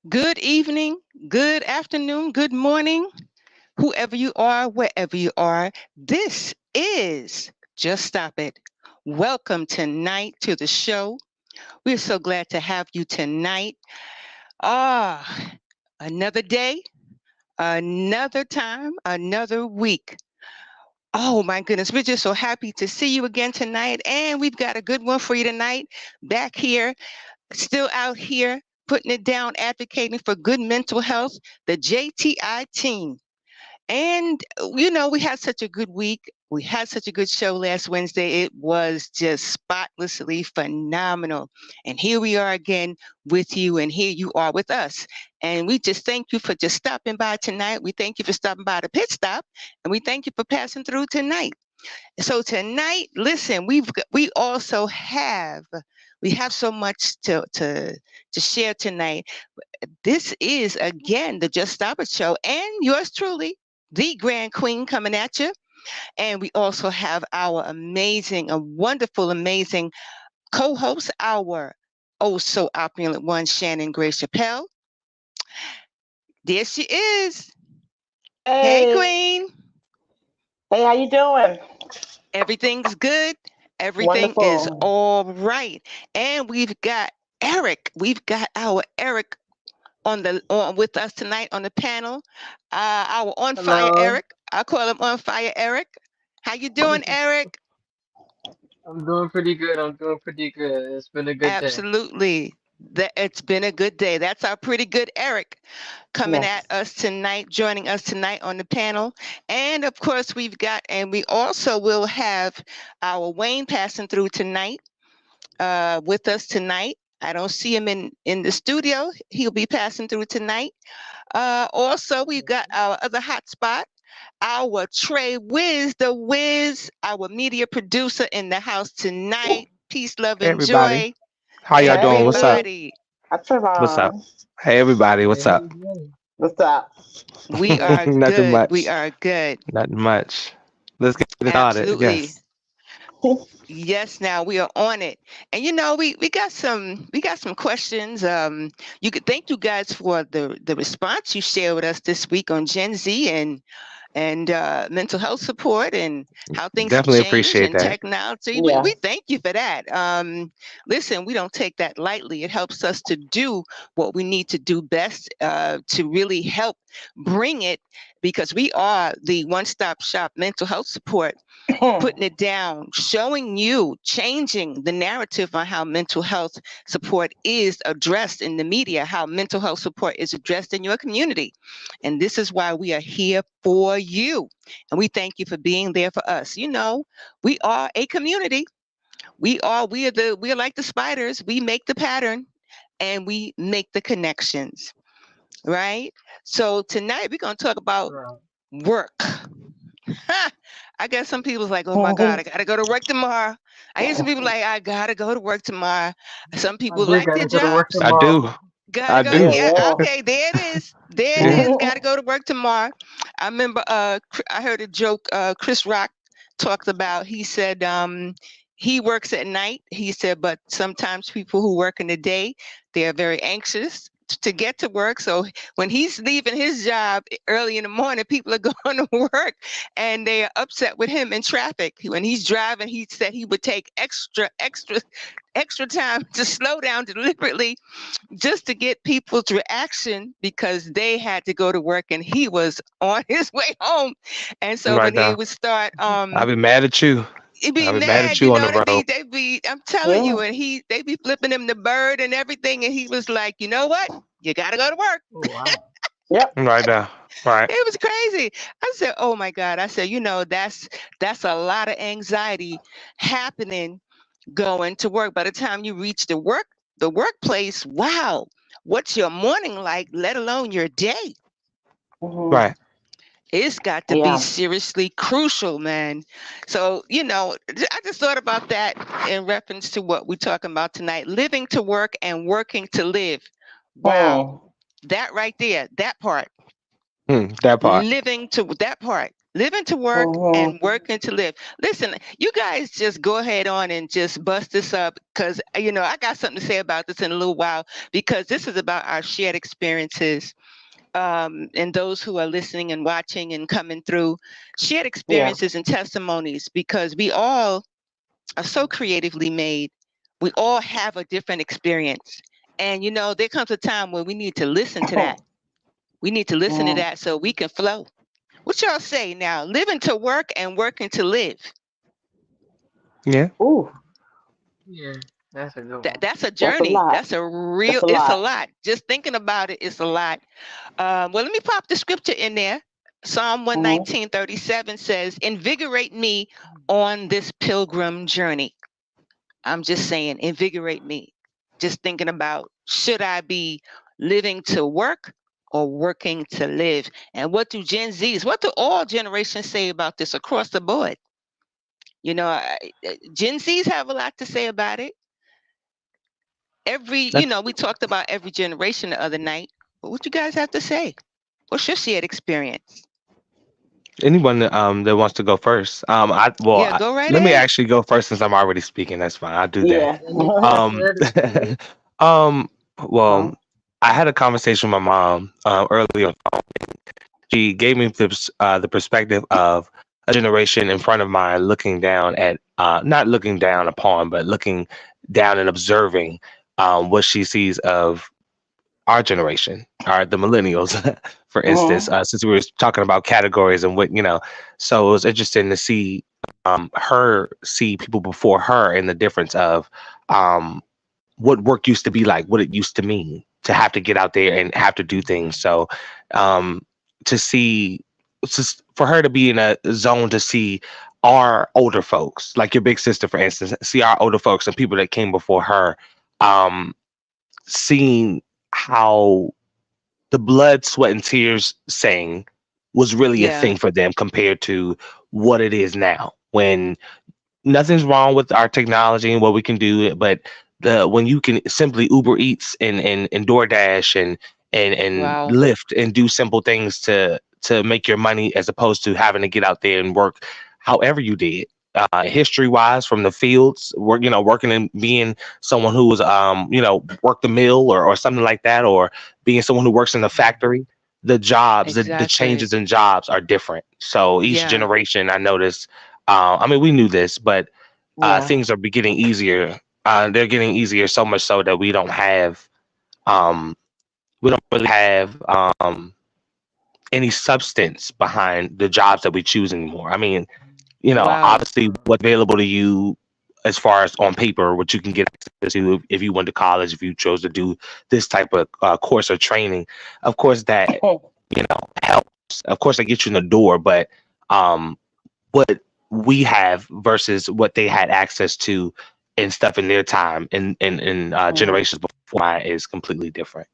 Good evening, good afternoon, good morning, whoever you are, wherever you are. This is Just Stop It. Welcome tonight to the show. We're so glad to have you tonight. Ah, another day, another time, another week. Oh my goodness, we're just so happy to see you again tonight. And we've got a good one for you tonight. Back here, still out here, putting it down, advocating for good mental health, the JTI team. And, we had such a good week. We had such a good show last Wednesday. It was just spotlessly phenomenal. And here we are again with you, and here you are with us. And we just thank you for just stopping by tonight. We thank you for stopping by the pit stop, and we thank you for passing through tonight. So tonight, listen, we also have so much to share tonight. This is again the Just Stop It show, and yours truly, the Grand Queen, coming at you. And we also have our amazing, a wonderful, amazing co-host, our oh so opulent one, Shannon Grace Chappelle. There she is. Hey, Hey, Queen. hey, how you doing? Everything's good. Everything is Wonderful. all right. And we've got Eric. We've got our Eric on with us tonight on the panel. Our on fire Hello. Eric. I call him on fire Eric. How you doing, Eric? I'm doing pretty good. I'm doing pretty good. It's been a good day. Absolutely. That it's been a good day. That's our pretty good Eric coming at Yes. us tonight, joining us tonight on the panel. And of course, we also will have our Wayne passing through tonight, with us tonight. I don't see him in the studio. He'll be passing through tonight. Also, we've got our other hotspot, our Trey Wiz, our media producer in the house tonight. Peace, love, Hey and everybody, joy. how y'all doing? What's up? Hey, Everybody, hi What's up? Trevon. Hey everybody, Hey, what's how up? you doing? What's up? we are Nothing good. We much. are good. Nothing much. Let's get it started. Absolutely. Yes. Yes, now we are on it. And we got some questions. You could thank you guys for the response you shared with us this week on Gen Z and mental health support and how things have Definitely changed appreciate and that. technology. We Yes. thank you for that. Listen, we don't take that lightly. It helps us to do what we need to do best, to really help bring it, because we are the one-stop shop mental health support, putting it down, showing you, changing the narrative on how mental health support is addressed in the media, how mental health support is addressed in your community. And this is why we are here for you. And we thank you for being there for us. We are a community. We are like the spiders. We make the pattern and we make the connections, right? So tonight we're going to talk about Right. work. I guess some people's like, oh my God, I gotta go to work tomorrow. I hear some people like, I gotta go to work tomorrow. Some I people do like gotta their go to work jobs. I tomorrow. do. Gotta I go. do. Yeah, Yeah, yeah. okay, there it is. There it Yeah. is. Gotta go to work tomorrow. I remember I heard a joke Chris Rock talked about. He said he works at night. He said, but sometimes people who work in the day, they're very anxious to get to work. So when he's leaving his job early in the morning, people are going to work and they are upset with him in traffic. When he's driving, he said he would take extra time to slow down deliberately just to get people's reaction because they had to go to work and he was on his way home. And so Right when he now. would start I'll be mad at you. he'd be I'll be mad at mad, you on the road. I'm telling Yeah. you, and they be flipping him the bird and everything, and he was like, you know what? You gotta go to work. Oh wow. Yep. Right now. Right. It was crazy. I said, oh my God. I said, that's a lot of anxiety happening going to work. By the time you reach the workplace, wow, what's your morning like, let alone your day? Hmm. Right. It's got to be Yeah. seriously crucial, man. So, I just thought about that in reference to what we're talking about tonight, living to work and working to live. Wow. Hmm. That right there, that part, That part. living to that part, living to work and working to live. Listen, you guys just go ahead on and just bust this up because, I got something to say about this in a little while because this is about our shared experiences. And those who are listening and watching and coming through, shared experiences and testimonies, because we all are so creatively made. We all have a different experience. And, there comes a time when we need to listen to that. We need to listen to that so we can flow. What y'all say now? Living to work and working to live. Yeah. Ooh, Yeah, that's a good one. That's a that's a journey. lot. That's a real, That's a it's a lot. lot. Just thinking about it, it's a lot. Well, let me pop the scripture in there. Psalm Mm-hmm. 119:37 says, invigorate me on this pilgrim journey. I'm just saying, invigorate me. Just thinking about, should I be living to work or working to live? And what do Gen Zs, what do all generations say about this across the board? Gen Zs have a lot to say about it. We talked about every generation the other night. But what you guys have to say? What's your shared experience? Anyone that wants to go first. Yeah, go right Let me ahead. actually go first since I'm already speaking. That's fine. I'll do that. Yeah. Um, um, well, I had a conversation with my mom earlier. She gave me the perspective of a generation in front of mine looking down at, not looking down upon, but looking down and observing what she sees of our generation, the millennials, for instance, since we were talking about categories and so it was interesting to see her see people before her and the difference of what work used to be like, what it used to mean to have to get out there and have to do things. So um, to see, just for her to be in a zone to see our older folks, like your big sister, for instance, see our older folks and people that came before her, um, seeing how the blood, sweat, and tears saying was really a Yeah. thing for them compared to what it is now. When nothing's wrong with our technology and what we can do, but when you can simply Uber Eats and DoorDash and Wow. Lyft and do simple things to make your money as opposed to having to get out there and work however you did. History wise, from the fields, working and being someone who was, work the mill or something like that, or being someone who works in the factory, the jobs, the Exactly. changes in jobs are different. So each Yeah. generation, I noticed, I mean, we knew this, but Yeah. things are getting easier. They're getting easier so much so that um, we don't really have any substance behind the jobs that we choose anymore. I mean, Wow. obviously what's available to you as far as on paper, what you can get access to if you went to college, if you chose to do this type of course or training, of course that helps. Of course, that gets you in the door, but um, what we have versus what they had access to and stuff in their time and generations before mine is completely different.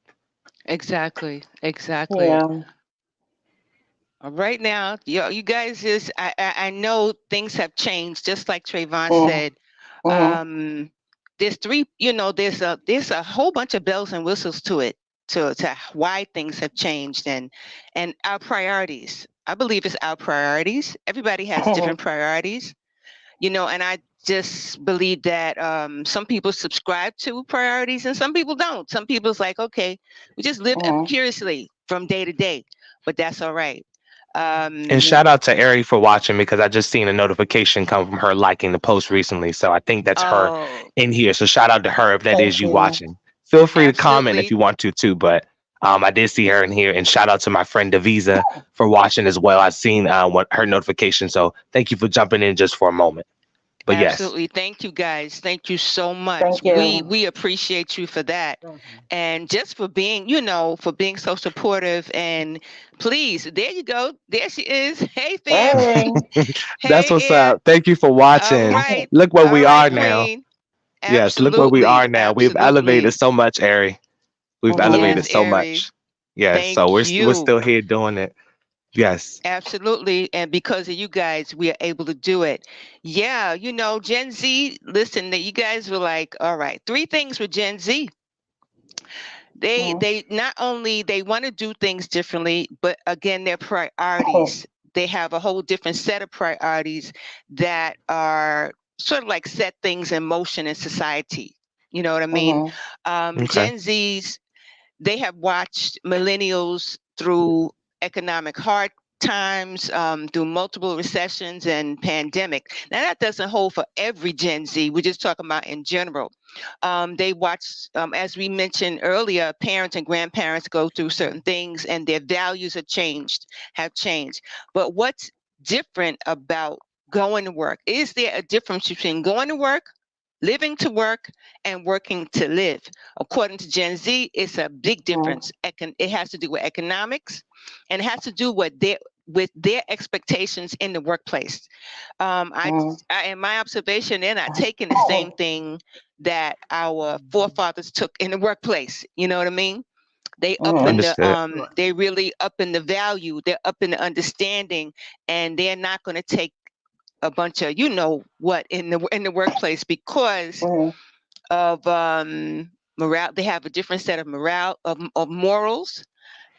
Exactly. Exactly. Yeah. Right now, you guys is I know things have changed, just like Trayvon Mm, said. mm, Um, there's three, there's a whole bunch of bells and whistles to it, to why things have changed and our priorities. I believe it's our priorities. Everybody has different priorities, and I just believe that some people subscribe to priorities and some people don't. Some people's like, okay, we just live curiously from day to day, but that's all right. And Um, shout out to Ari for watching because I just seen a notification come from her liking the post recently. So I think that's her oh, in here. So shout out to her if that thank is you you. watching. Feel free to comment if absolutely. you want to too. But I did see her in here, and shout out to my friend Devisa for watching as well. I've seen what her notification. So thank you for jumping in just for a moment. But yes, Absolutely. Thank you guys. Thank you so much. Thank you. We appreciate you for that. And just for being, for being so supportive and please, there you go. There she is. Hey fam. Hey. that's Hey what's Air. up. Thank you for All watching. right. Look where All we right, are now. Queen. Yes, look where we Absolutely. are now. We've elevated Absolutely. so much, Ari. We've elevated Yes, so Aries. much. Yes, so Thank we're you. still here doing it. Yes. Absolutely. And because of you guys, we are able to do it. Yeah, Gen Z, listen, that you guys were like, all right, three things with Gen Z. They not only they want to do things differently, but again, their priorities. they have a whole different set of priorities that are sort of like set things in motion in society. You know what I mean? Mhm. Okay. Gen Zs, they have watched millennials through economic hard times, through multiple recessions and pandemic. Now that doesn't hold for every Gen Z. We're just talking about in general. They watch, as we mentioned earlier, parents and grandparents go through certain things, and their values have changed. But what's different about going to work? Is there a difference between going to work, living to work, and working to live? According to Gen Z, it's a big Mhm. difference. It has to do with economics, and it has to do with their expectations in the workplace. Mhm. In my observation, they're not taking the same thing that our forefathers took in the workplace. You know what I mean? Mhm. Right. They really up in the value, they're up in the understanding, and they're not going to take a bunch of what in the workplace because Mhm. of morale. They have a different set of morals,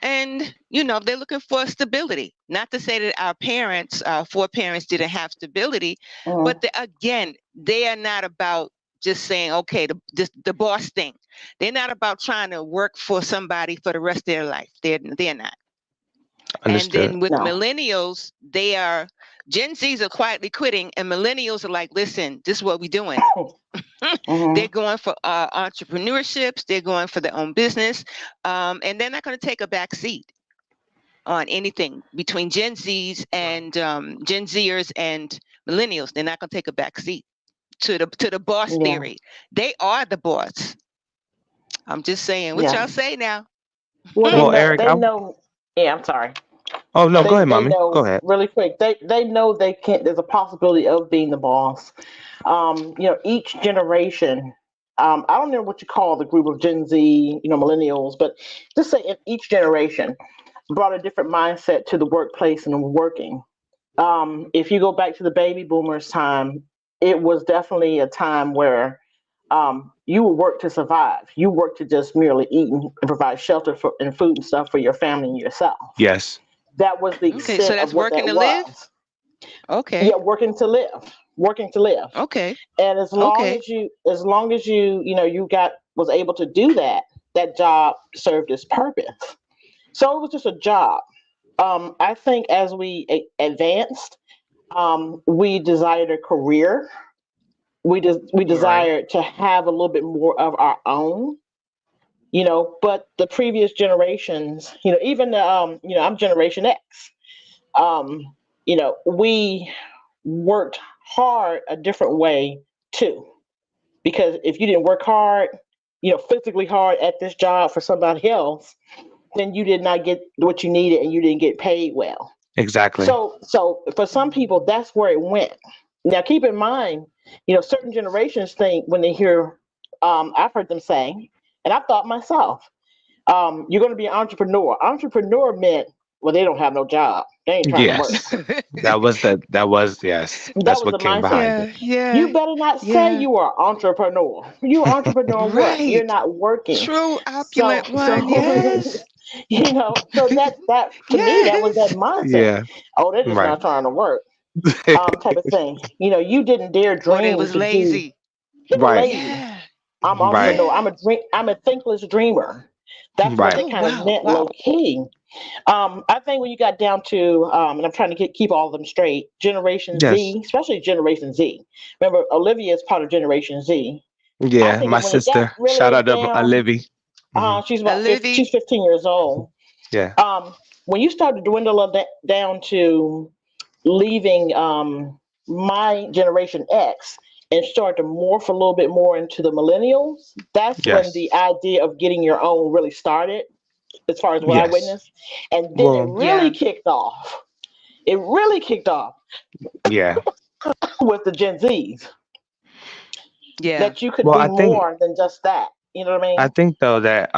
and they're looking for stability. Not to say that our foreparents didn't have stability, but Mhm. again, they are not about just saying, okay, the boss thing. They're not about trying to work for somebody for the rest of their life. They're not. And Understood. then with No. millennials, Gen Zs are quietly quitting, and millennials are like, listen, this is what we're doing. They're Mhm. going for entrepreneurships. They're going for their own business, and they're not going to take a back seat on anything between Gen Zers and millennials. They're not going to take a back seat to the boss Yeah. theory. They are the boss. I'm just saying. What Yeah. y'all say now? Well, they Well, know. Eric, They know. Yeah. I'm sorry. oh no, go ahead, They mommy. Go know ahead. really quick. They know they can't. There's a possibility of being the boss. Each generation. I don't know what you call the group of Gen Z, millennials, but just say in each generation brought a different mindset to the workplace and working. If you go back to the baby boomers time, it was definitely a time where you would work to survive. You work to just merely eat and provide shelter and food and stuff for your family and yourself. Yes. That was the Okay, so extent of that's what working that to live. was. Okay, Yeah, working to live. okay, And okay. as long as you got was able to do that, that job served its purpose. So it was just a job. I think as we advanced, we desired a career. We Right. desired to have a little bit more of our own. But the previous generations, even I'm Generation X. Um, we worked hard a different way too. Because if you didn't work hard, physically hard at this job for somebody else, then you did not get what you needed and you didn't get paid well. Exactly. So for some people, that's where it went. Now, keep in mind, certain generations think when they hear, I've heard them say, and I thought myself, you're going to be an entrepreneur. Entrepreneur meant, well, they don't have no job. They ain't trying to work. Yes. That was yes. That That's was what the came mindset. behind Yeah, it. yeah, You better not say yeah. you are entrepreneur. You entrepreneur what? You're Right. not working. True So opulent one. so Yes. so that to me that was that Yes. mindset. Yeah. Oh, they're just Right. not trying to work. Type of thing. You didn't dare Or they dream was to do. lazy. They were Right. lazy. Yeah. I'm Right. entrepreneur. Yeah. I'm a thinkless dreamer. That's what they Right. Oh kind of wow. meant Wow. low key. I think when you got down to, and I'm trying to keep all of them straight, Generation Yes. Z, especially Generation Z. Remember, Olivia is part of Generation Z. I Yeah. think My when it got sister. Shout really out to down, Livy. Hmm. she's Olivia. 15 years old. Yeah. When you start to dwindle down to leaving my Generation X and start to morph a little bit more into the millennials, that's when Yes. the idea of getting your own really started, as far as what I Yes. witnessed. And then it Well. really Yeah. kicked off. It really kicked off Yeah. with the Gen Zs, Yeah. that you could Well, be I think more than just that. You know what I I mean? think though that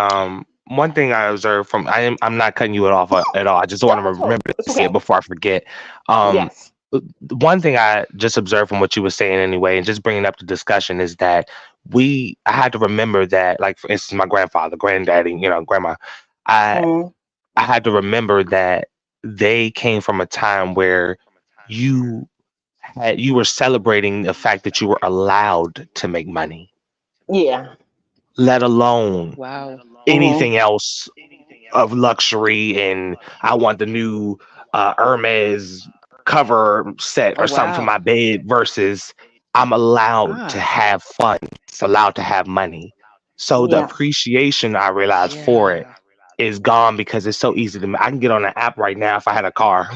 one thing I observed from I'm not cutting you off at all. I just want to remember It's to say it okay. before I forget. Um, Yes. one thing I just observed from what you were saying anyway, and just bringing up the discussion is that I had to remember that, like for instance, my grandfather, granddaddy, grandma, I Mm, I had to remember that they came from a time where you you were celebrating the fact that you were allowed to make money, Yeah. let alone Wow. Mhm. anything else of luxury. And I want the new Hermes cover set Oh, or something for wow. my bed versus I'm allowed to Ah, have fun, it's allowed to have money. So the Yeah. appreciation I realize for it yeah. is gone because it's so easy to. I can get on an app right now if I had a car.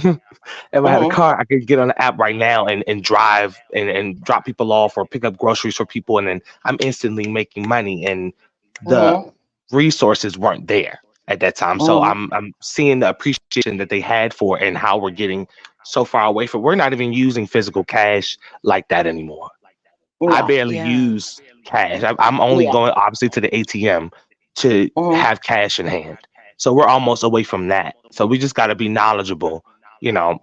If I had a Mhm. car, I could get on the app right now and drive and drop people off or pick up groceries for people, and then I'm instantly making money. And the Mhm. resources weren't there at that time. So Mhm. I'm seeing the appreciation that they had for it and how we're getting so far away from. We're not even using physical cash like that anymore. I No. barely Yeah. use cash. I'm only Yeah. going obviously to the ATM to Mhm. have cash in hand. So we're almost away from that. So we just got to be knowledgeable,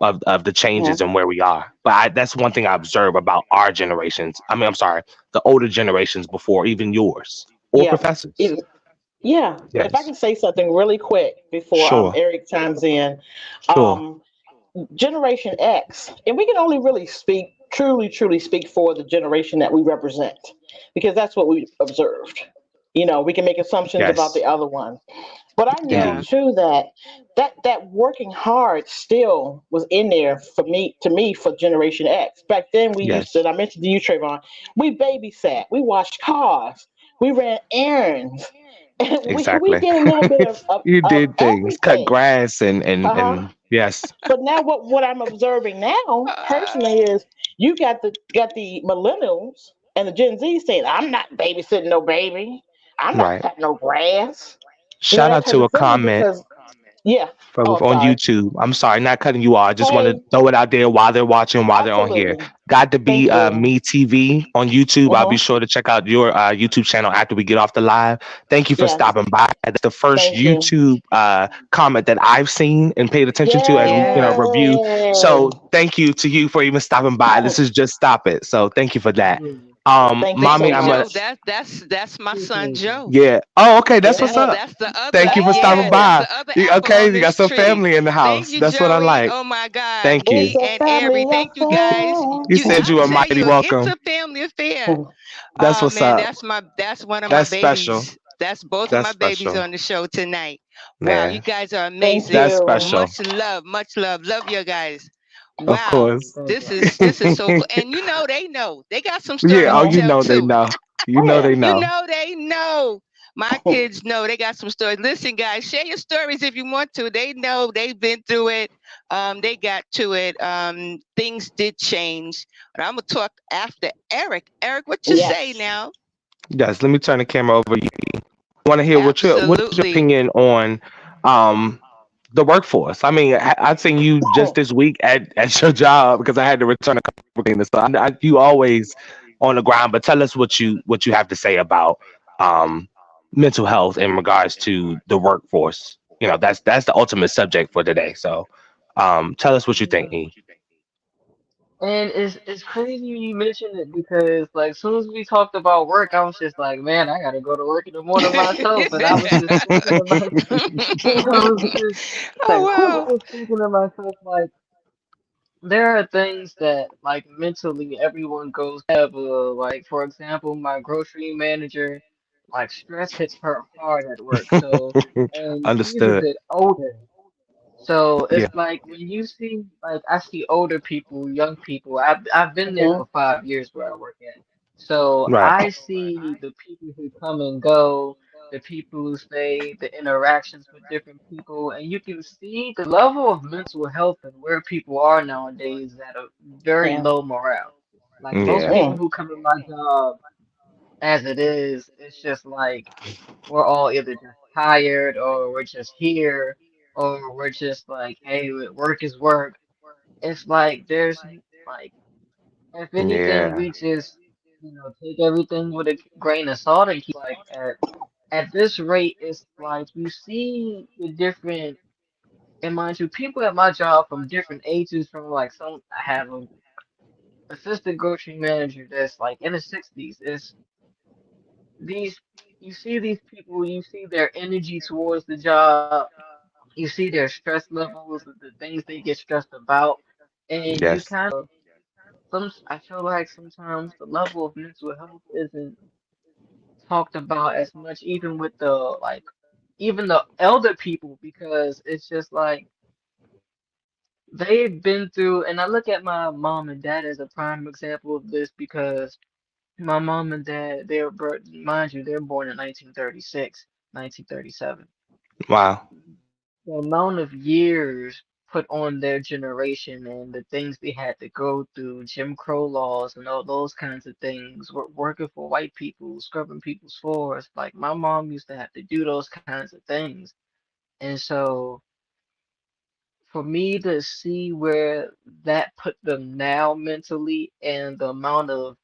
of the changes Mhm. and where we are. But that's one thing I observe about our generations. I mean, I'm sorry, the older generations before even yours or Yeah. professors. It- yeah. If I Yes, can say something really quick before sure, Eric chimes in, sure. um, Generation X, and we can only really speak, truly speak for the generation that we represent, because that's what we observed. We can make assumptions about Yes, the other one, but I know Yeah. indeed. too that that working hard still was in there for me, to me, for Generation X. Back then, we used to. Yes, And I mentioned to you, Trayvon, we babysat, we washed cars, we ran errands, and we exactly. did a little bit of You did things, cut everything. grass and and Uh huh. and yes, But now what I'm observing now Uh, personally is you got the millennials and the Gen Z saying, I'm not babysitting no baby. I'm not right. cutting no grass. Shout That out type to a of feeling comment because yeah. from Oh, I'm on sorry. YouTube. I'm sorry, not cutting you off. I just want to Hey, throw it out there while they're watching, while they're on here. absolutely. Got to be Thank you. Me TV on YouTube. I'll be Uh-huh. sure to check out your YouTube channel after we get off the live. Thank you for Yes. stopping by. That's the first Thank you. YouTube comment that I've seen and paid attention to as yeah. review. Yay. So thank you to you for even stopping by. This is just stop it. So thank you for that. Yeah, Thank you Thank so Mommy, you, I'm a Joe. much. That's my son appreciate you. Joe. yeah. Oh, okay. That's what's Yeah. up. That's the other, Thank you for stopping yeah, Hey. that's by. the other apple Okay, on you got this some tree. family in the Thank house. you, That's what I Joey. like. Oh my God. Thank It's you. Me a and Ari. family Thank you guys. You You said I you are affair. tell mighty you, it's welcome. a family affair. That's Oh what's man, up. that's one of my That's special. babies. That's both of That's my babies special. on the show tonight. Wow, you Yeah. guys are Thank amazing. That's you. special. Much love, much love. Love you guys. Of Wow. course. Thank This is so cool. And you know they know. They got some Yeah. stories Oh, to Uh-huh. you tell know they too. know. You Oh know they yeah. You know. know they know. My kids know they got some stories. Listen, guys, share your stories if you want to. They know they've been through it. They got to it. Things did change. But I'm gonna talk after Eric. Eric, what you say Yes. now? Yes. Let me turn the camera over. You want to hear what is your Absolutely. opinion on um the workforce? I mean, I've seen you just this week at your job because I had to return a couple of things. So you always on the ground, but tell us what you have to say about um mental health in regards to the workforce. That's the ultimate subject for today. So tell us what you think, you. E. And it's crazy you mentioned it because like as soon as we talked about work, I was just like, man, I gotta go to work in the morning myself. And I was just thinking to myself, I was just Oh Like, I whew. wow. was thinking to myself like there are things that like mentally everyone goes have like for example, my grocery manager, like stress hits her hard at work. So and she's a Understood. bit older. So Yeah. it's like when you see like I see older people, young people. I've been there Mhm. for 5 years where I work at. So Right. I see the people who come and go, the people who stay, the interactions with different people, and you can see the level of mental health and where people are nowadays at a very Yeah. low morale. Like most Yeah. people Mm. who come in my job as it is, it's just like we're all either just tired or we're just here or we're just like, hey, work is work. It's like there's like, if anything, Yeah. we just, take everything with a grain of salt and keep like at this rate, it's like you see the different, and mind you, people at my job from different ages, from like some, I have a assistant grocery manager that's like in his 60s. It's these, you see these people, you see their energy towards the job, you see their stress levels, the things they get stressed about, and you Yes. kind of I feel like sometimes the level of mental health isn't talked about as much, even with the like even the elder people, because it's just like they've been through, and I look at my mom and dad as a prime example of this because my mom and dad, mind you, they're born in 1936, 1937. Wow. The amount of years put on their generation and the things they had to go through, Jim Crow laws and all those kinds of things, working for white people, scrubbing people's floors. Like my mom used to have to do those kinds of things. And so for me to see where that put them now mentally and the amount of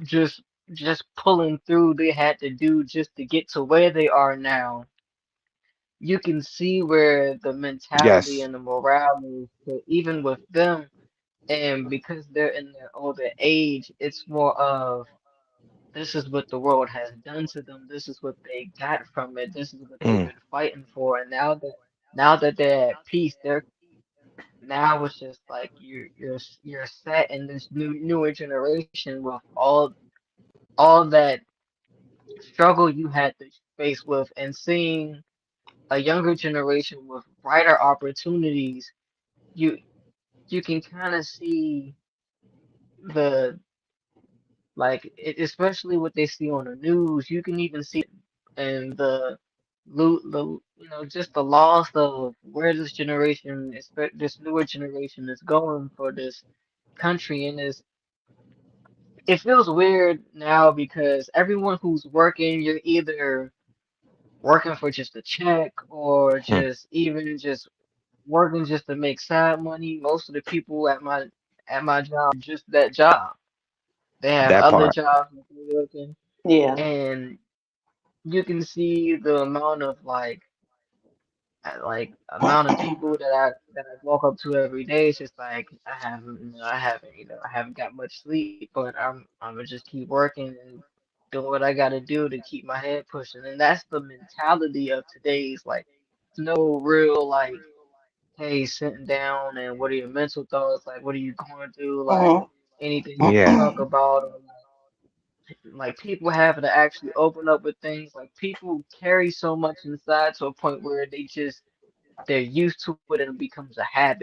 just just pulling through they had to do just to get to where they are now, you can see where the mentality Yes. and the morale is even with them. And because they're in their older age, it's more of this is what the world has done to them. This is what they got from it. This is what they've Mm. been fighting for. And now that they're at peace, they're now it's just like you're set in this newer generation with all that struggle you had to face with, and seeing a younger generation with brighter opportunities, you you can kind of see the especially what they see on the news. You can even see and the just the loss of where this generation, this newer generation is going for this country, and it feels weird now because everyone who's working, you're either working for just a check or Mm. just even just working just to make side money. Most of the people at my job just that job. They have That other part. jobs that they're working, Yeah. and you can see the amount of amount of people that I walk up to every day. It's just like I haven't got much sleep, but I'm gonna just keep working and doing what I gotta do to keep my head pushing. And that's the mentality of today's no real hey, sitting down and what are your mental thoughts? Like, what are you going through? Like, Mhm. anything you can Yeah. talk about, or like people having to actually open up with things. Like, people carry so much inside to a point where they're used to it and it becomes a habit.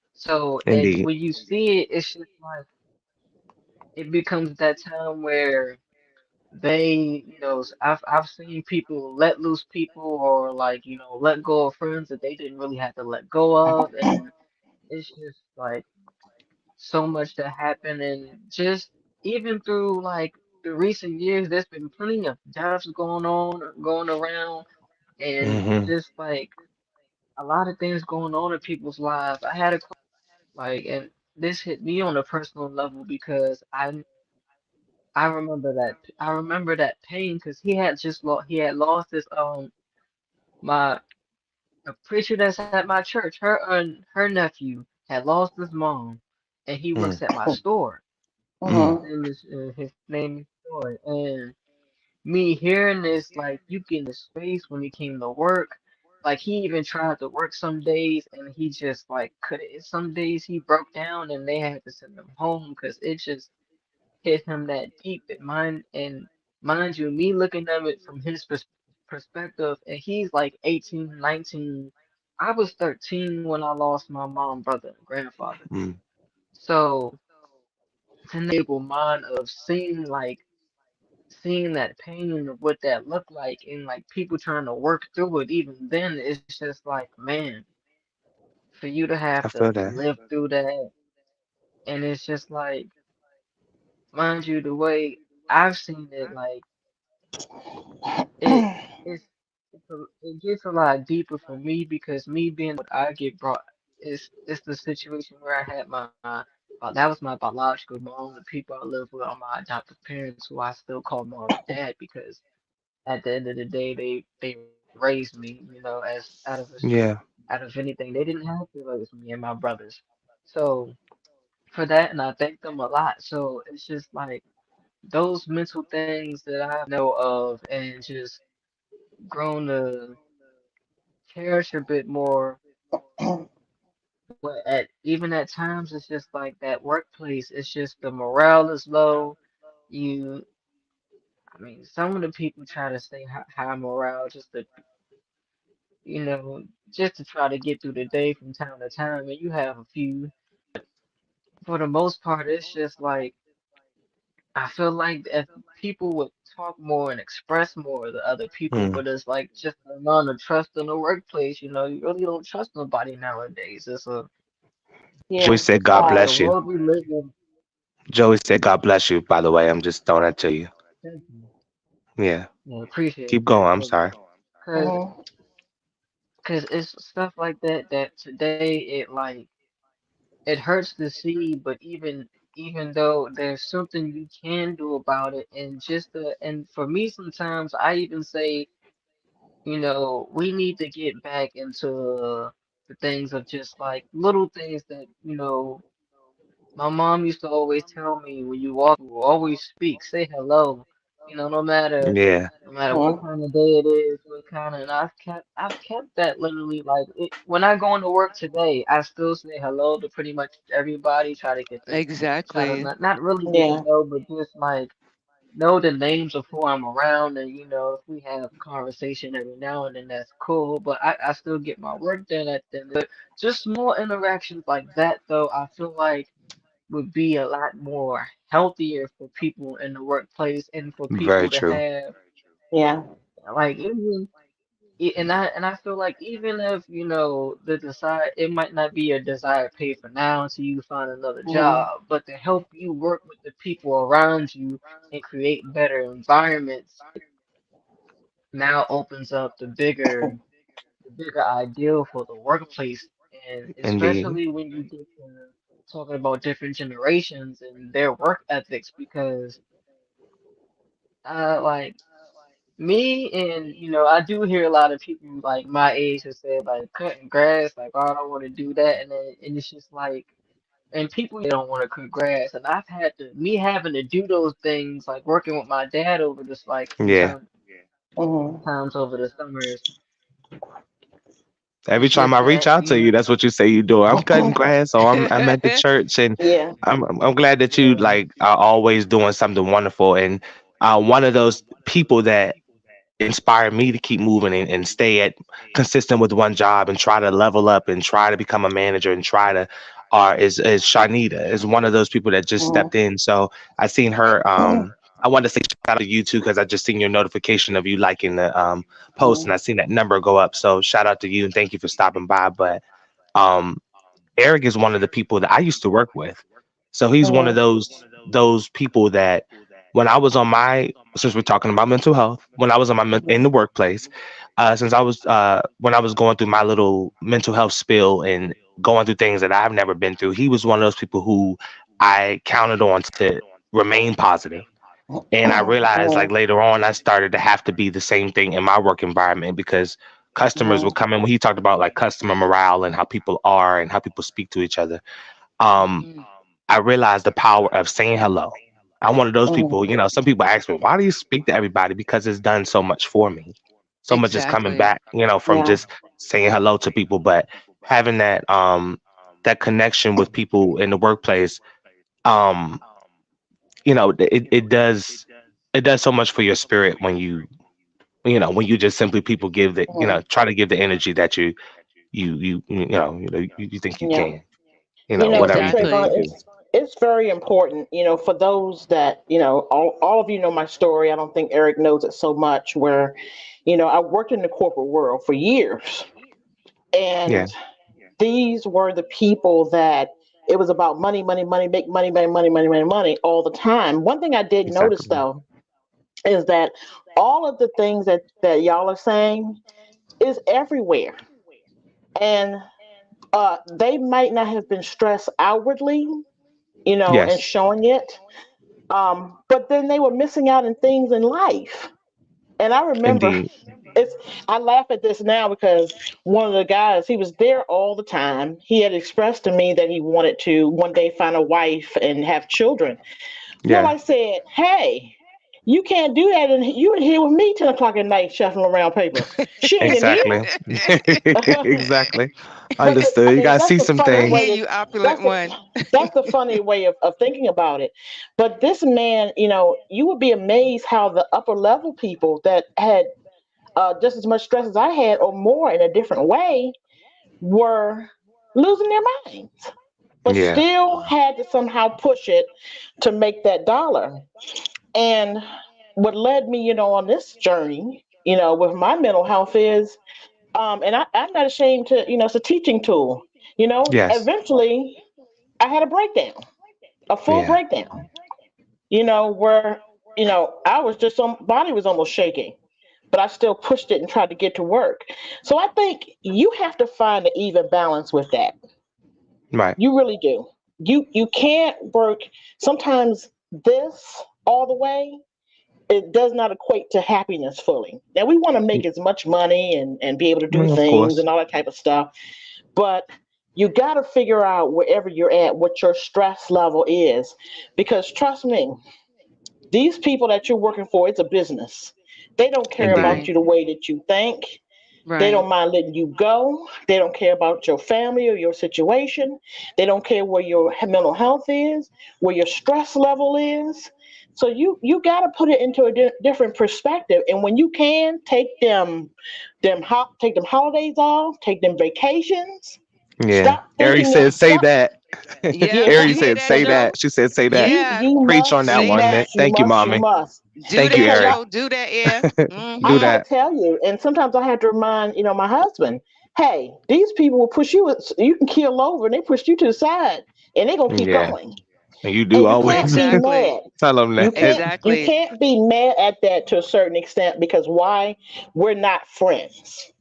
So, and Indeed. when you see it, it's just like it becomes that time where I've seen people let loose people or let go of friends that they didn't really have to let go of, and it's just like so much that happened. And just even through the recent years, there's been plenty of deaths going around, and Hmm. just a lot of things going on in people's lives. I had a and this hit me on a personal level because I remember that pain because he had lost his my a preacher that's at my church, her nephew had lost his mom, and he Mm. works at my store. Mm. Mhm. His name is Troy, and me hearing this, you get in his face when he came to work. Like, he even tried to work some days, and he just couldn't. Some days he broke down, and they had to send him home because it just hit him that deep. And mind you, me looking at it from his perspective, and he's like 18, 19. I was 13 when I lost my mom, brother, and grandfather. Mm. So to enable mind of seeing that pain of what that looked like, and people trying to work through it, even then it's just like, man, for you to have I to feel that. live through that. And it's just like, mind you, the way I've seen it, it it's, it gets a lot deeper for me because me being I get brought it's the situation where I had that was my biological mom, the people I live with are my adoptive parents, who I still call mom and dad because at the end of the day, they raised me, as Yeah. out of anything. They didn't have to raise me and my brothers. So for that, and I thank them a lot. So it's just like those mental things that I know of, and just grown to cherish a bit more. But at even at times, it's just like that workplace. It's just the morale is low. You, I mean, some of the people try to stay high morale just to, just to try to get through the day from time to time. And you have a few. For the most part, it's just like I feel like if people would talk more and express more to other people, Mm. but it's like just the amount of trust in the workplace. You really don't trust nobody nowadays. Joey Yeah. said, God It's Um, the bless you. world we live in. Joey said, God bless you, by the way. I'm just throwing that to you. Thank you. Yeah. Yeah, appreciate Keep that. going. I'm sorry. Cause, mhm, 'cause it's stuff like that that today it hurts to see, but even though there's something you can do about it, and for me sometimes I even say, we need to get back into the things of just like little things that, my mom used to always tell me when you walk, always speak, say hello. No matter Yeah. no matter what mhm, kind of day it is, what kind of, and I've kept that literally like when I go into work today, I still say hello to pretty much everybody. Try to Exactly. not really get to yeah. know, but just like know the names of who I'm around, and if we have conversation every now and then, that's cool. But I still get my work done at the end. But just small interactions like that, though, I feel like would be a lot more healthier for people in the workplace and for Very people to true. have Yeah. like and I feel like even if the desire it might not be a desired pay for now until you find another Mhm, job, but to help you work with the people around you and create better environments now opens up the bigger ideal for the workplace, and Indeed. especially when you get to talking about different generations and their work ethics, because like me and I do hear a lot of people like my age who say like cutting grass, like, oh, I don't want to do that, and it's just like, and people don't want to cut grass, and I've had to me having to do those things, like working with my dad over this like Yeah. mhm, times over the summers. Every It's time I just reach that out to you, that's what you say you do. I'm cutting grass, or I'm at the church, and yeah. I'm glad that you yeah, like are always doing something wonderful. And one of those people that inspire me to keep moving and stay at consistent with one job and try to level up and try to become a manager and try to is Shanita is one of those people that just Mhm, stepped in. So I seen her. I wanted to say shout out to you too because I just seen your notification of you liking the post and I mhm, seen that number go up. So shout out to you and thank you for stopping by. But um, Eric is one of the people that I used to work with. So he's one of mhm, those people that when I was on my since we're talking about mental health, when I was on in the workplace, since I was when I was going through my little mental health spill and going through things that I've never been through, he was one of those people who I counted on to remain positive. And I realized like mhm, later on, I started to have to be the same thing in my work environment because customers would mhm, come in when he talked about like customer morale and how people are and how people speak to each other. Um, Mm, I realized the power of saying hello. I'm one of those people, mhm, some people ask me, why do you speak to everybody? Because it's done so much for me. So much is coming exactly. back, from yeah. just saying hello to people, but having that connection with people in the workplace, um, it does so much for your spirit when when you just simply people give the Mhm, try to give the energy that you think you yeah. can, whatever you think you Exactly. Trayvon, can do. it's very important, for those that, all of you know my story. I don't think Eric knows it so much. Where, I worked in the corporate world for years, Yeah, and these were the people that it was about money, money, money, make money, money, money, money, money, money all the time. One thing I did notice exactly. though is that all of the things that y'all are saying is everywhere, and they might not have been stressed outwardly, and Yes, showing it. But then they were missing out on things in life. And I remember, indeed. it's I laugh at this now because one of the guys, he was there all the time. He had expressed to me that he wanted to one day find a wife and have children. Well, Yeah, I said, hey, You can't do that. And you in here with me 10 o'clock at night shuffling around papers. She ain't in here. Exactly. Exactly. But Understood. I You mean, gotta that's see the some funny I way hear things. to you, opulent that's the one. that's the funny way of thinking about it. But this man, you would be amazed how the upper level people that had just as much stress as I had, or more in a different way, were losing their minds, but Yeah. still had to somehow push it to make that dollar. And what led me, on this journey, with my mental health is, and I'm not ashamed to, it's a teaching tool. Yes. Eventually I had a breakdown, a full Yeah. breakdown, where, I was just, some body was almost shaking, but I still pushed it and tried to get to work. So I think you have to find an even balance with that. Right. You really do. You can't work sometimes this all the way. It does not equate to happiness fully. Now we want to make as much money and be able to do Of things course. and all that type of stuff, but you got to figure out wherever you're at what your stress level is, because trust me, these people that you're working for, it's a business. They don't care Indeed. about Right, you the way that you think. They right. don't mind letting you go. They don't care about your family or your situation. They don't care where your mental health is, where your stress level is. So you got to put it into a different perspective. And when you can take them holidays off, take them vacations. Yeah. Stop Ari thinking said, of say stop. that. Yep. Yeah, Ari You hear said, that, say Joe? that. She said, say that. you Yeah. you Preach on must, that you Say one, that. man. must, you Thank you, must, you mommy. must. Do Thank you, that, Because Ari. Joe. Do that, yeah. I Do Mm-hmm. gotta that. tell you, and sometimes I have to remind, my husband, hey, these people will push you, you can keel over, and they push you to the side, and they're gonna keep Yeah. going. And you do And you can't always be Exactly. mad. tell them You that. can't you Exactly. can't be mad at that to a certain extent, because why? We're not friends.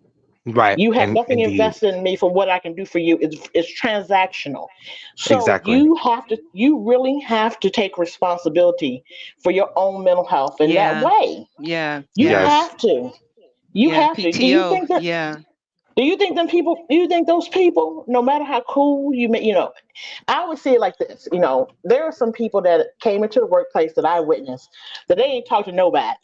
Right. You have And nothing indeed. invested in me for what I can do for you. It's transactional. So Exactly. you really have to take responsibility for your own mental health in that Yeah. way. Yeah. You Yeah. Yes. have to. You Yeah. have to. PTO. Yeah. Do you think them people? Do you think those people, no matter how cool you may, I would see it like this. There are some people that came into the workplace that I witnessed that they ain't talk to nobody.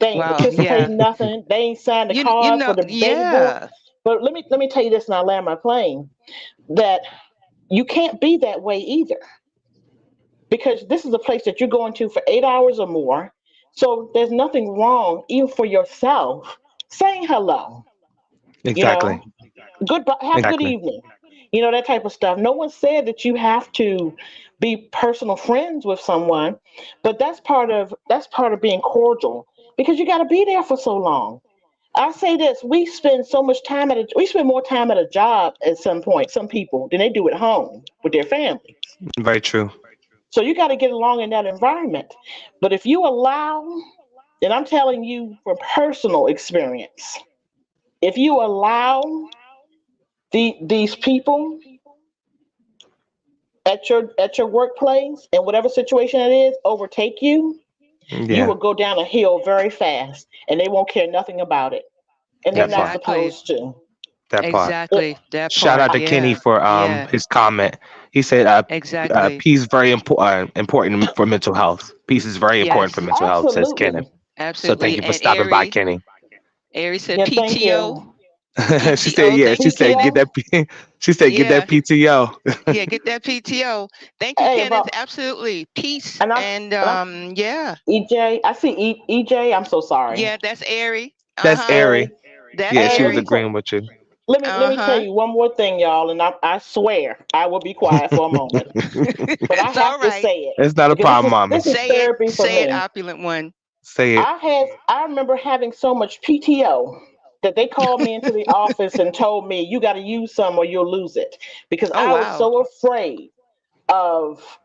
They ain't Wow. participate Yeah. in nothing. They ain't signed the You card for know, the baby boy. yeah. But let me tell you this, and I land my plane. That you can't be that way either, because this is a place that you're going to for 8 hours or more. So there's nothing wrong, even for yourself, saying hello. You Exactly. know, goodbye, have a good Exactly. evening, that type of stuff. No one said that you have to be personal friends with someone, but that's part of being cordial, because you got to be there for so long. I say this: we spend more time at a job at some point, some people, than they do at home with their families. Very true. So you got to get along in that environment. But if you allow, and I'm telling you from personal experience, if you allow these people at your workplace, and whatever situation it is, overtake you, you Yeah. will go down a hill very fast, and they won't care nothing about it, and they're That not part. Exactly. supposed to. That part. It, Exactly. That Shout part. out to Kenny Yeah. for Yeah. his comment. He said Exactly. peace very important for mental health. Peace is very important for Yes. mental health, says Kenny. absolutely. So thank Absolutely. you for And stopping by, Ari, Kenny. Ari said Yeah, thank PTO. you. She said, PTO. yeah. Thank She you, said, Kenny. get PTO. that. She said, get that Yeah. PTO. Yeah. Get that PTO. Thank you, Hey, Kenneth. about Absolutely. Peace. and And I'm yeah. EJ. I see EJ. I'm so sorry. Yeah, that's Ari. That's Uh-huh. Ari. Ari. That's Yeah, she Hey, let was me Ari. tell agreeing with you. let me tell Uh-huh. you one more thing, y'all, and I swear I will be quiet for a moment, but I It's all have to right. say it, It's not a because this problem, is mommy. this is Say it. therapy for Say it, me. opulent one. Say it. I remember having so much PTO that they called me into the office and told me, you got to use some or you'll lose it, because Oh I was wow. so afraid of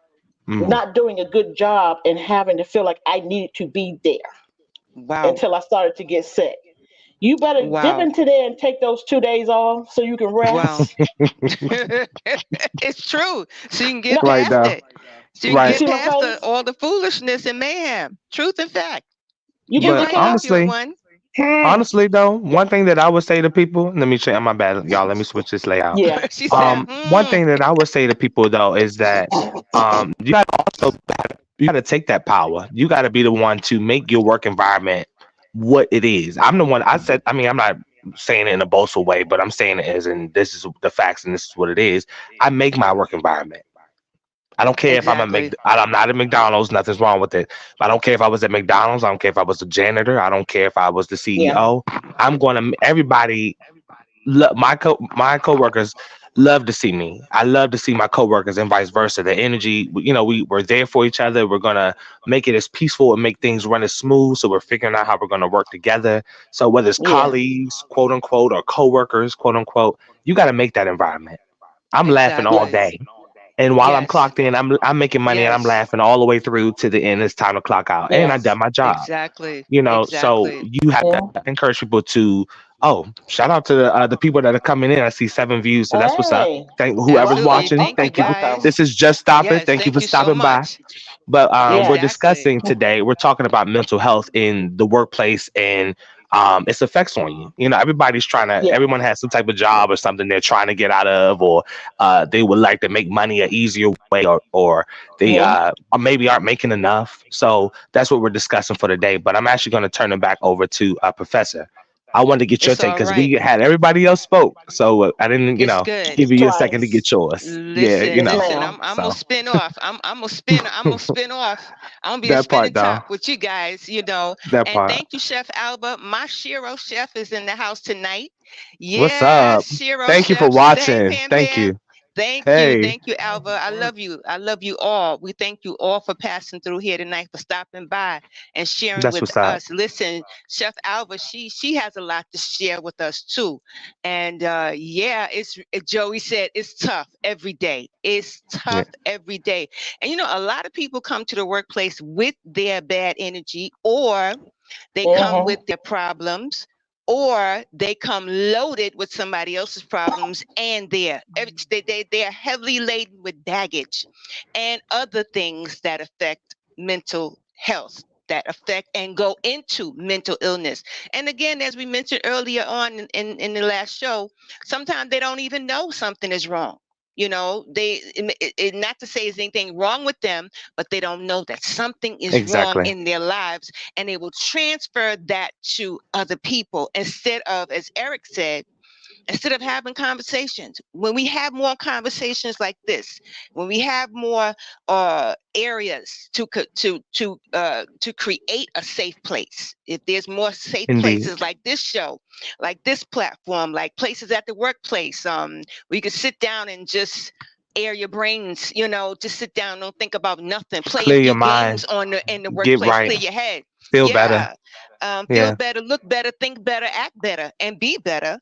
Mm, not doing a good job and having to feel like I needed to be there Wow. until I started to get sick. You better dip Wow. into there and take those 2 days off so you can Wow. rest. It's true. So you can get No, right past now. it. So you can you Right. get see my past face? all the foolishness and mayhem. Truth and fact. You You're put your But right, cast. opulent honestly, one. honestly though, one thing that I would say to people, let me check my bad, y'all. Let me switch this layout. Yeah. She said, One thing that I would say to people though is that you gotta also you got to take that power. You got to be the one to make your work environment what it is. I'm the one. I said. I mean, I'm not saying it in a boastful way, but I'm saying it as in this is the facts and this is what it is. I make my work environment. I don't care if I'm at Exactly. I'm not at McDonald's. Nothing's wrong with it. I don't care if I was at McDonald's. I don't care if I was a janitor. I don't care if I was the Yeah. CEO. I'm going to everybody. My coworkers love to see me. I love to see my coworkers and vice versa. The energy, we're there for each other. We're gonna make it as peaceful and make things run as smooth. So we're figuring out how we're gonna work together. So whether it's Yeah. colleagues, quote unquote, or coworkers, quote unquote, you got to make that environment. I'm laughing all Yes. Exactly. day. And while I'm Yes. clocked in, I'm making money and I'm Yes. laughing all the way through to the end. It's time to clock out, and I done Yes. my job. Exactly. So Exactly. you have to Yeah. encourage people to. Oh, shout out to the people that are coming in. I see 7 views, so that's what's up. Hey. Thank whoever's Absolutely. Welcome. watching. Thank you, Welcome. Thank you. Welcome. guys. This is Just Stop It. Yes. Thank you Thank for you so stopping by. much. But we're Yes. Exactly. discussing today. We're talking about mental health in the workplace and its effects on you. Everybody's trying to. Yeah. Everyone has some type of job or something they're trying to get out of, or they would like to make money an easier way, or they Yeah. or maybe aren't making enough. So that's what we're discussing for today. But I'm actually going to turn it back over to Professor. I wanted to get your It's take all because we right. had everybody else spoke, so I didn't, It's good. give you a second to Twice. get yours. Yeah, Listen, Yes, listen. ma'am. I'm gonna So spin off. I'm gonna spin off. I'm gonna be a that part, spinning though. top with you guys. That And part. thank you, Chef Alba. My Shiro chef is in the house tonight. What's Yes, up? Shiro Thank you for chef. Hey, watching. Pam Thank Pam. you. Hey, Thank you, Alba. I love you. I love you all. We thank you all for passing through here tonight, for stopping by and sharing that's with what's up. us. Listen, Chef Alba, she has a lot to share with us too. And yeah, Joey said it's tough every day. It's Yeah, tough every day. And a lot of people come to the workplace with their bad energy, or they come Mm-hmm. with their problems, or they come loaded with somebody else's problems, and they're heavily laden with baggage and other things that affect mental health, that affect and go into mental illness. And again, as we mentioned earlier on in the last show, sometimes they don't even know something is wrong. Not to say there's anything wrong with them, but they don't know that something is wrong exactly. in their lives, and they will transfer that to other people instead of, as Eric said, instead of having conversations. When we have more conversations like this, when we have more areas to create a safe place, if there's more safe Indeed. places like this show, like this platform, like places at the workplace, where you can sit down and just air your brains, just sit down, don't think about nothing, play a Clear your few mind. games in the Get workplace, right. clear your head. Feel better. Yeah. Feel Yeah, better, look better, think better, act better, and be better.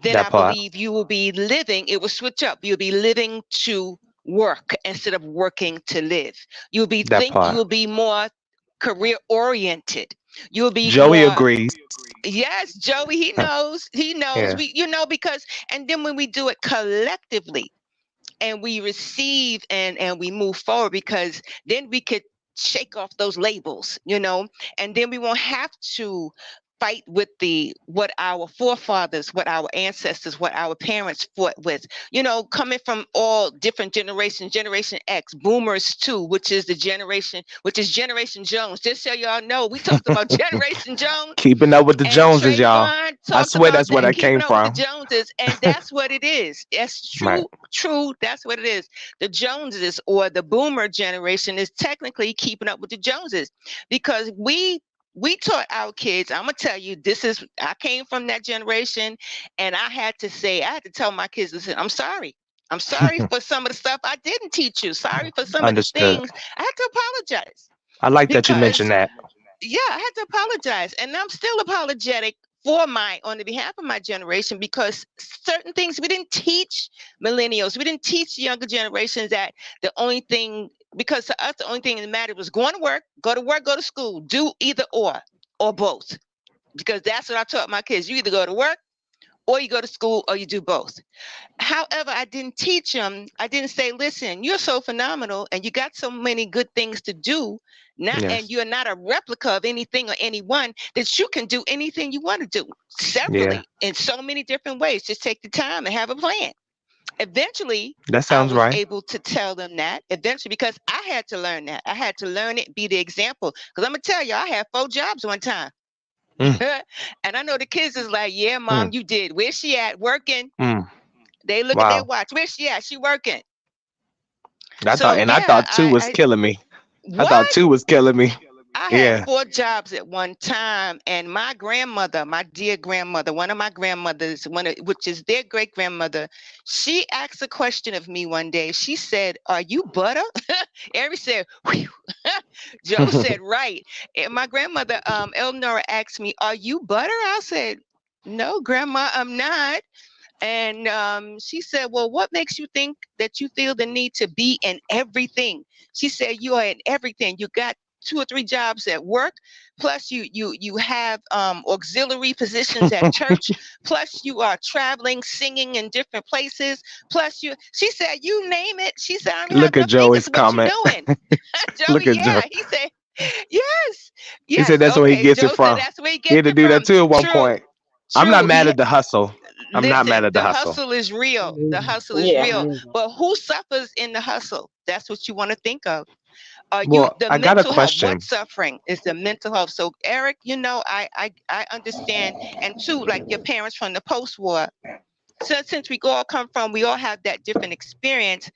Then that I part. believe you will be living, it will switch up. You'll be living to work instead of working to live. That You part. will be more career oriented. You'll be Joey more. agrees. Yes, Joey, he Uh, knows. He knows. Yeah. Because, and then when we do it collectively, and we receive and we move forward, because then we could shake off those labels, and then we won't have to fight with the what our forefathers, what our ancestors, what our parents fought with, coming from all different generations, Generation X, boomers too, which is Generation Jones. Just so y'all know, we talked about Generation Jones, Keeping up with the and Joneses, y'all. Trayvon I talked swear about that's where that, that came keeping up with the from. Joneses, and that's what it is. That's Right. true, true. That's what it is. The Joneses, or the Boomer generation, is technically keeping up with the Joneses, because we taught our kids. I'm gonna tell you, I came from that generation, and I had to tell my kids, listen, I'm sorry. I'm sorry for some of the stuff I didn't teach you. Sorry for some of the Understood. things. I had to apologize, I like that you mentioned because that. yeah, I had to apologize, and I'm still apologetic on the behalf of my generation, because certain things we didn't teach millennials, we didn't teach younger generations, that the only thing, because to us the only thing that mattered was going to work, go to school, do either or both, because that's what I taught my kids. You either go to work, or you go to school, or you do both. However, I didn't teach them. I didn't say, listen, you're so phenomenal and you got so many good things to do. And Yes. you're not a replica of anything or anyone, that you can do anything you want to do Yeah. severally in so many different ways. Just take the time and have a plan. Eventually, That I sounds was right. able to tell them that eventually because I had to learn that. I had to learn it, be the example. Because I'm going to tell you, I had 4 jobs one time. Mm, And I know the kids is like, yeah, mom, mm, you did. Where's she at? Working. mm. They look at their Wow. watch. Where's she at? She working. I thought, So and I yeah, thought two was I killing me. I thought what? two was killing me. I had Yeah. 4 jobs at one time, and my grandmother, my dear grandmother, one of my grandmothers, which is their great grandmother, she asked a question of me one day. She said, "Are you butter?" Ari said, "Whew." Joe said, "Right." And my grandmother, Elnora, asked me, "Are you butter?" I said, "No, Grandma, I'm not." And she said, "Well, what makes you think that you feel the need to be in everything?" She said, "You are in everything. You got 2 or 3 jobs at work, plus you have auxiliary positions at church, plus you are traveling, singing in different places, plus you." She said, "You name it." She said, "I don't have Look at enough fingers, Joey's but you comment. doing." Joey, Look at Joe. yeah, he said, "Yes, He said yes." that's where he Okay, gets it Joe said from. that's where he He gets had to it do that from. too at one True, point. I'm not true. mad at the hustle. I'm not mad Listen, at the the hustle. hustle is real. The Amazing. hustle is Yeah. real. Amazing. But who suffers in the hustle? That's what you want to think of. Well, The I got a mental health. What's question. suffering is the mental health. So Eric, I understand. And two, like your parents from the post war. So since we all come from, we all have that different experience.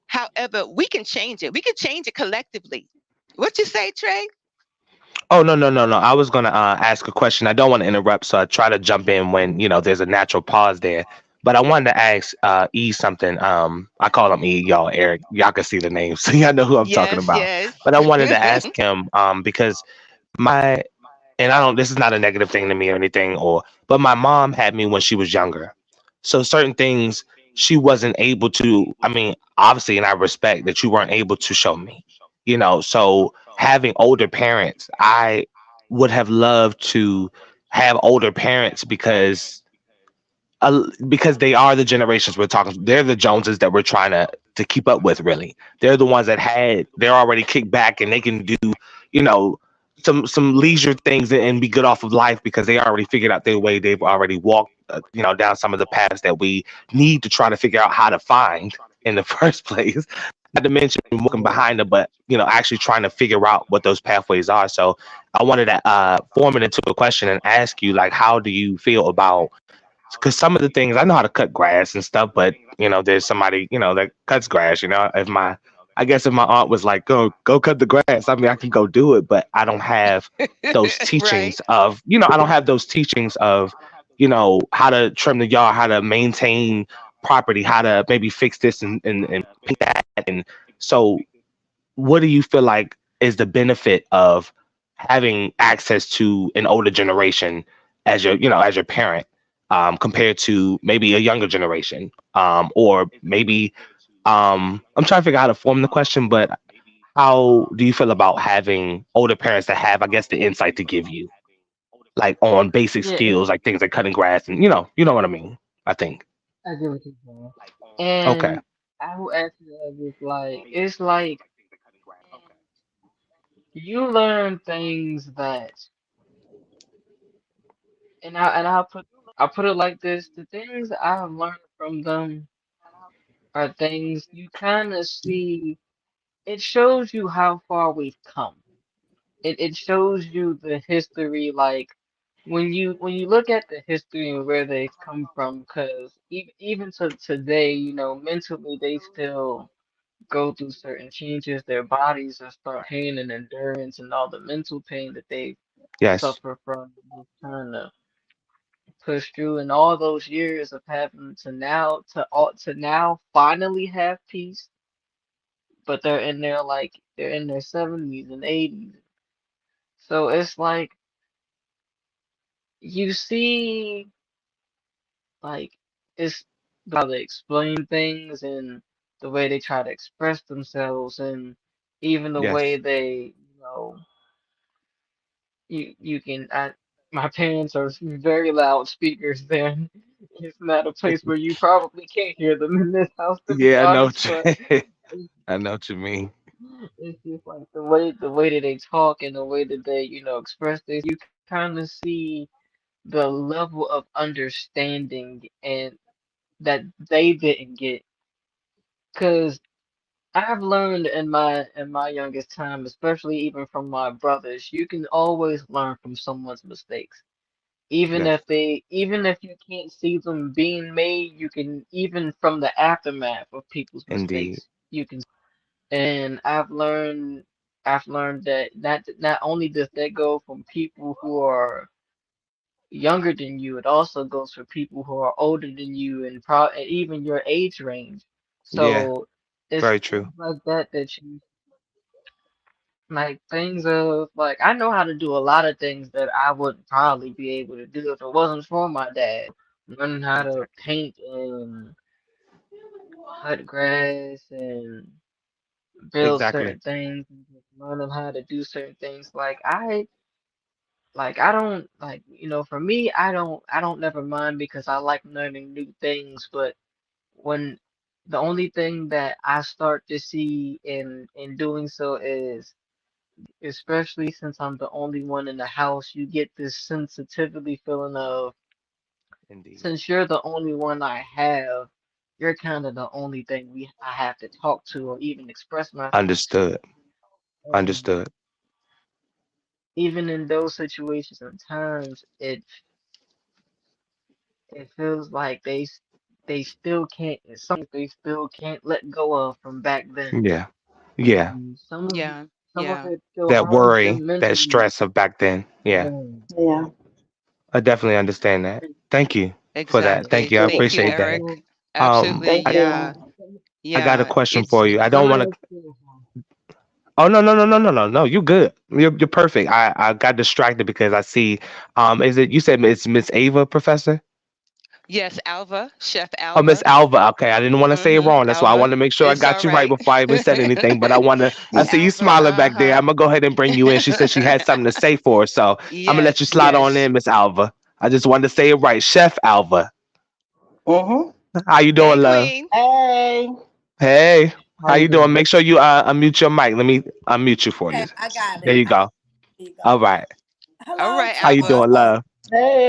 However, we can change it. We can change it collectively. What you say, Trey? Oh no, no, no, no. I was gonna ask a question. I don't want to interrupt, so I try to jump in when there's a natural pause there. But I wanted to ask E something. I call him E, y'all. Eric, y'all can see the name, so y'all know who I'm talking Yes, about. yes. But I wanted to ask him because my and I don't. This is not a negative thing to me or anything, but my mom had me when she was younger, so certain things she wasn't able to. I mean, obviously, and I respect that you weren't able to show me. So having older parents, I would have loved to have older parents because they are the generations we're talking. They're the Joneses that we're trying to keep up with. Really, they're the ones that they're already kicked back and they can do you know some leisure things and be good off of life because they already figured out their way. They've already walked down some of the paths that we need to try to figure out how to find in the first place. Not to mention walking Yeah. behind them, but actually trying to figure out what those pathways are. So I wanted to form it into a question and ask you, like, how do you feel about, because some of the things I know how to cut grass and stuff, but there's somebody that cuts grass. I guess if my aunt was like, go cut the grass, I mean, I can go do it, but I don't have those Right. teachings of, I don't have those teachings of, how to trim the yard, how to maintain property, how to maybe fix this and paint that. And so what do you feel like is the benefit of having access to an older generation as your parent, compared to maybe a younger generation, or maybe I'm trying to figure out how to form the question, but how do you feel about having older parents that have, I guess, the insight to give you, like, on basic Yeah, it's, skills, like things like cutting grass, and you know what I mean, I think. I get what you're saying. Okay. And I will ask you this, like, it's like you learn things that, and I'll put it like this: the things I have learned from them are things you kind of see. It shows you how far we've come. It shows you the history, like when you look at the history and where they've come from, because even to today, mentally they still go through certain changes. Their bodies are start pain and endurance and all the mental pain that they Yes. suffer from just trying to push through, and all those years of having to now finally have peace, but they're in their 70s and 80s. So it's like you see, like, it's how they explain things and the way they try to express themselves, and even the way Yes. they, you can my parents are very loud speakers there. It's not a place where you probably can't hear them in this house, to be Yeah, I know honest, what but you, it's I know what you mean. it's just like the way that they talk and the way that they, express this, you kind of see the level of understanding and that they didn't get. Because I've learned in my youngest time, especially even from my brothers, you can always learn from someone's mistakes. Yes, Even if you can't see them being made, you can even from the aftermath of people's indeed. mistakes, you can. And I've learned that not only does that go from people who are younger than you, it also goes for people who are older than you and even your age range. Yeah, So it's very true. things like that that you like things of like I know how to do a lot of things that I wouldn't probably be able to do if it wasn't for my dad. Learning how to paint and cut grass and build Exactly. certain things, and just learning how to do certain things. I don't like for me I don't never mind because I like learning new things, but when the only thing that I start to see in doing so is especially since I'm the only one in the house, you get this sensitivity feeling of Indeed. since you're the only one I have, you're kind of the only thing I have to talk to or even express myself to. Understood. And Understood. even in those situations and times, it feels like they still can't. It's something they still can't let go of from back then. Yeah. Yeah. And Yeah. some of Yeah. it still That harms worry, them that mentally. stress of back then. Yeah. Yeah. Yeah. I definitely understand that. Thank you for that. And Thank Exactly. you. I so Thank you, appreciate I that. Eric. feel Absolutely. Thank Yeah. you. I got a Yeah. question It's for you. I don't some want of to. it still harms. Oh no, no, no, no, no, no, no. You good. You're perfect. I got distracted because I see. Is it you said it's Miss Ava, Professor? yes, Alva, Chef Oh, Miss Alva. Alva. Okay, I didn't want to say it wrong. That's why I Alva. wanted to make sure I It's got all you right right. before I even said anything. But I want to. I see you Alva. smiling back there. Uh-huh. I'm gonna go ahead and bring you in. She said she had something to say for us, so I'm gonna let you Yes, slide on yes. in, Miss Alva. I just wanted to say it right, Chef Alva. Mm-hmm. How you Hey, doing, love? Queen. Hey. Hey, How how you you doing? doing? Make sure you unmute your mic. Let me unmute you for Okay, you. I got There it. you go. There you All go. right. All Hello right, to How you you Alva. doing, all. love?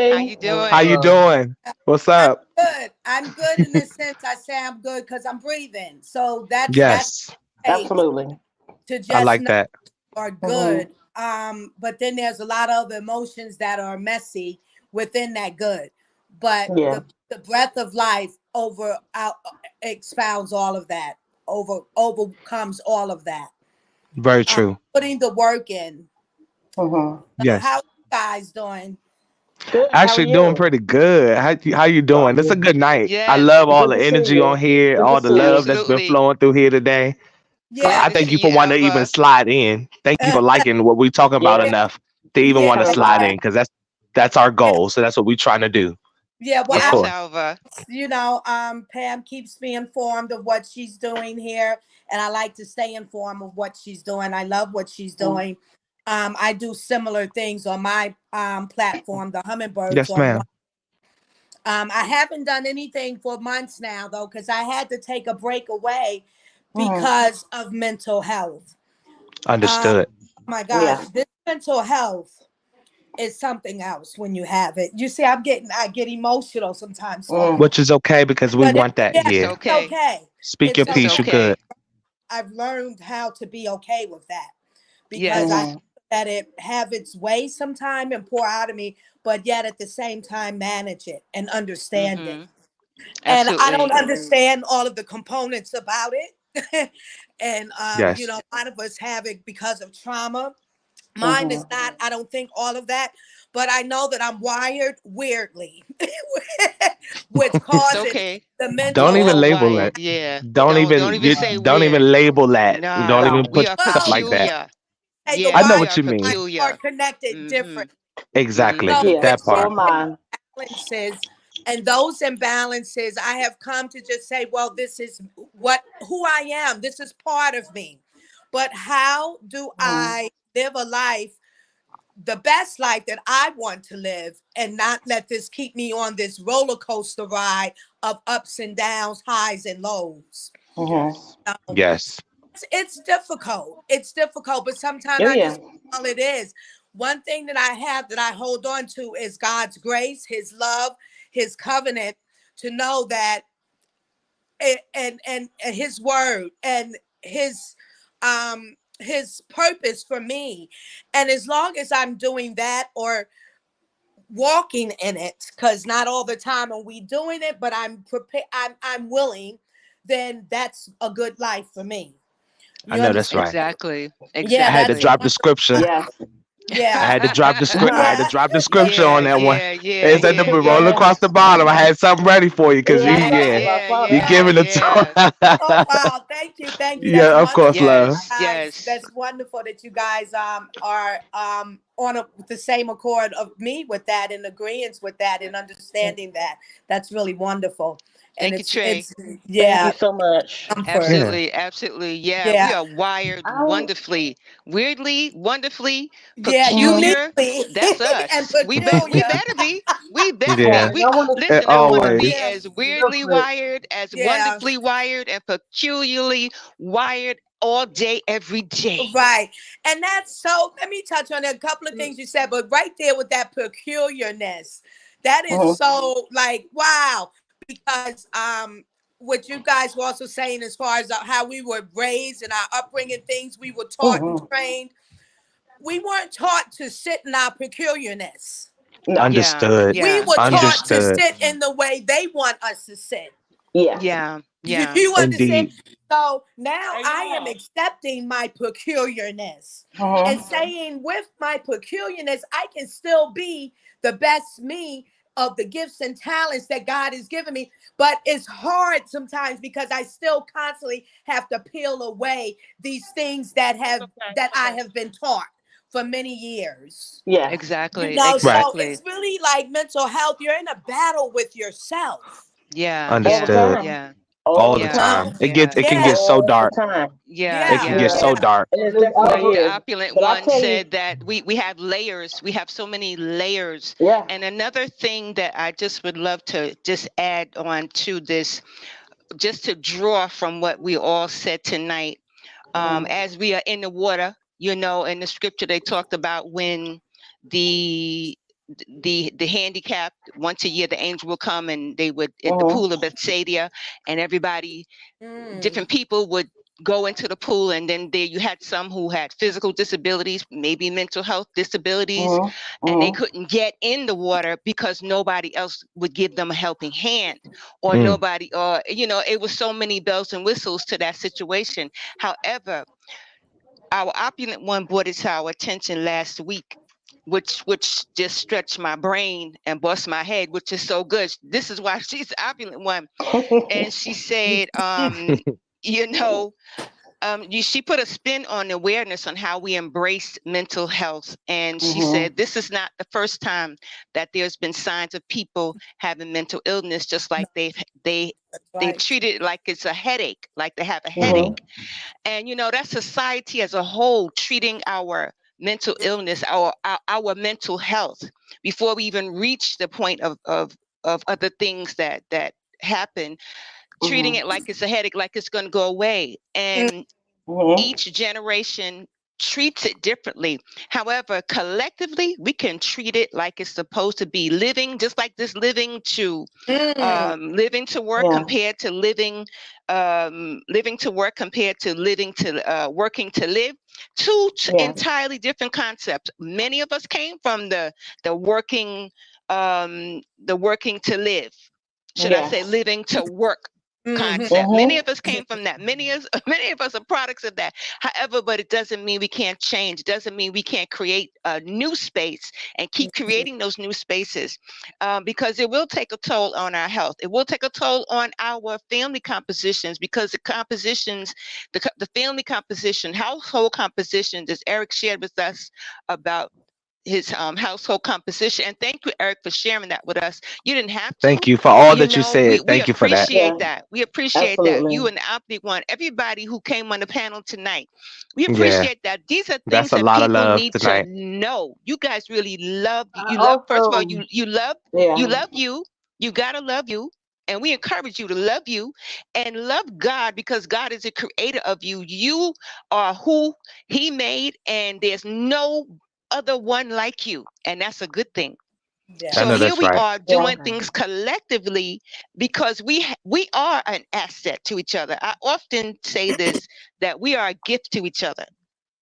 How Hey. you What's How you doing? up? doing? What's I'm up? good. I'm good in the sense I say I'm good because I'm breathing. So that's Yes, great Absolutely. to I just like know that. you are Mm-hmm. good. But then there's a lot of emotions that are messy within that good. But Yeah. the breath of life expounds all of that, overcomes all of that. Very Um, true. Putting the work in. Mm-hmm. How Yes. you guys doing? Good. How are Actually doing you? pretty good. How you doing? It's a Good. good night. I Yes, love all Good the to see energy on you. here, Good to all the see love you. that's been absolutely. flowing through here today. Yeah. Glad I to thank see you for you, wanting to even Alva. slide in. Thank you for liking what we talking about Yes. Yeah. enough to even Yeah. want to Sure slide have. in because that's our Yeah. goal. So that's what we're trying to do. Yeah. Well, Of I, Yes, course. Alva. Pam keeps me informed of what she's doing here, and I like to stay informed of what she's doing. I love what she's Mm-hmm. doing. I do similar things on my platform, the Hummingbirds Yes, on one. ma'am. I haven't done anything for months now though, because I had to take a break away Mm-hmm. because of mental health. Oh Understood. my gosh, Yeah. this mental health is something else when you have it. You see, I get emotional sometimes talking, Mm. Which is okay because we but want that yeah, It's here. it's okay. okay. Speak your It's It's piece. You okay. good. okay. I've learned how to be okay with that because I Yes. Mm-hmm. let it have its way sometime and pour out of me, but yet at the same time manage it and understand it. Mm-hmm. And I don't Absolutely. understand all of the components about it. And Yes. a lot of us have it because of trauma. Mine is Mm-hmm. not, I don't think all of that, but I know that I'm wired weirdly, which It's causes okay. the Don't mental We're health. even all label wired. it. Yeah. Don't Don't even even you say don't even weird. label that. Don't Nah. even No. We put are stuff Well, like that. peculiar. hey, the I Yeah, know wired we what are you mean. are peculiar. connected Mm-hmm. different. Exactly. So Mm-hmm. Yeah. That when So part. am I. imbalances and those imbalances, I have come to just say, well, this is who I am. This is part of me. But how do Mm-hmm. I live a life, the best life that I want to live, and not let this keep me on this roller coaster ride of ups and downs, highs and lows? Mm-hmm. Yes. So Yes. it's difficult. It's difficult, but sometimes Oh I yeah. just all it is. One thing that I have that I hold on to is God's grace, His love, His covenant, to know that and his word and his purpose for me. And as long as I'm doing that or walking in it, because not all the time are we doing it, but I'm prepared, I'm willing, then that's a good life for me. I You know that's understand? right. Exactly. Yeah, I had to that's Exactly. drop the scripture. Yes. I yeah. had to drop the script. I had to Yeah. drop the scripture Yeah, on that one. yeah, yeah, It's at the yeah, roll yeah. across the bottom. I had something ready for you because Yeah, Yeah, yeah, that's yeah, what you yeah, I giving it yeah. Oh to. wow, thank you, thank you. That's Yeah, of wonderful, course, love. Yes, guys. yes. That's wonderful that you guys are on the same accord of me with that and agreement with that and understanding that. That's really wonderful, and Thank you, Trey. it's Thank you yeah, so much. comfort. Yeah, Absolutely, absolutely. Yeah, we Yeah, are wired I wonderfully, weirdly, wonderfully, yeah, mhm, peculiar. uniquely That's and us. We peculiar. better be. We better be. yeah, And We I want to listen. I want to be always. Yeah, as real weirdly quick. wired, as yeah. wonderfully wired, and peculiarly wired all day, every day. Right. And that's so, let me touch on a couple of things you said, but right there with that peculiarness, that is mhm, so like, wow. Because what you guys were also saying as far as how we were raised and our upbringing, things we were taught and mhm. trained, we weren't taught to sit in our peculiarness. No. Yeah, Understood. We yeah, were yeah, taught to Understood. sit in the way they want us to sit. Yes. yeah, You, yeah. you understand? Indeed. So now I am accepting my peculiarness and Mhm, saying, with my peculiarness, I can still be the best me of the gifts and talents that God has given me. But it's hard sometimes because I still constantly have to peel away these things that I have been taught for many years. yes. You Exactly, know, Right. so exactly. it's really like mental health. You're in a battle with yourself. Yeah, All the yeah, Understood. time. yeah, All All the the yeah, time. time. yeah, It can get yeah, so All the dark. time. yeah, It Yeah, can get yeah. so Yeah. dark. And And it this definitely Like the also, is. opulent But I one tell you, said that we have layers. We have so many layers. yeah. And another thing that I just would love to just add on to this, just to draw from what we all said tonight, Mhm, as we are in the water, in the scripture they talked about when the the handicapped once a year the angel will come and they would at the mhm, pool of Bethsaida, and everybody, mm, different people would go into the pool, and then there you had some who had physical disabilities, maybe mental health disabilities, mhm, and they mhm, couldn't get in the water because nobody else would give them a helping hand, or Mm. nobody, or it was so many bells and whistles to that situation. However, our opulent one brought it to our attention last week, which just stretched my brain and bust my head, which is so good. This is why she's the opulent one. And she said, you know she put a spin on awareness on how we embrace mental health. And she mhm, said, this is not the first time that there's been signs of people having mental illness, just like that's they right. treat it like it's a headache, like they have a mhm, headache. And that's society as a whole treating our mental illness, our mental health, before we even reach the point of other things that happen, treating mhm, it like it's a headache, like it's going to go away. Mm, And mhm. each generation treats it differently. However, collectively, we can treat it like it's supposed to be, living just like this, mm, living to work Yeah. compared to living to work compared to living to working to live. Two Yeah. entirely different concepts. Many of us came from the working, the working to live, should I say, Yes. living to work mhm, concept. Many Mhm. of us came from that. Many of us are products of that. However, but it doesn't mean we can't change. It doesn't mean we can't create a new space and keep creating those new spaces, because it will take a toll on our health. It will take a toll on our family compositions, because the compositions, the family composition, household compositions, as Eric shared with us about his household composition. And thank you, Eric, for sharing that with us. You didn't have to. Thank you for all that you We said. we Thank you for that. appreciate Yeah. that. We appreciate that. You Absolutely. and the Optic One, everybody who came on the panel tonight, we Yeah, appreciate that. These are things that's a that lot of people love need to tonight. know. You guys really love, I you love, first of all, also, you Yeah. love you. You gotta love you. And we encourage you to love you and love God, because God is the creator of you. You are who he made, and there's no other one like you. And that's a good thing. I Yeah. So know here that's we right. are Yeah. doing things collectively because we are an asset to each other. I often say this, that we are a gift to each other.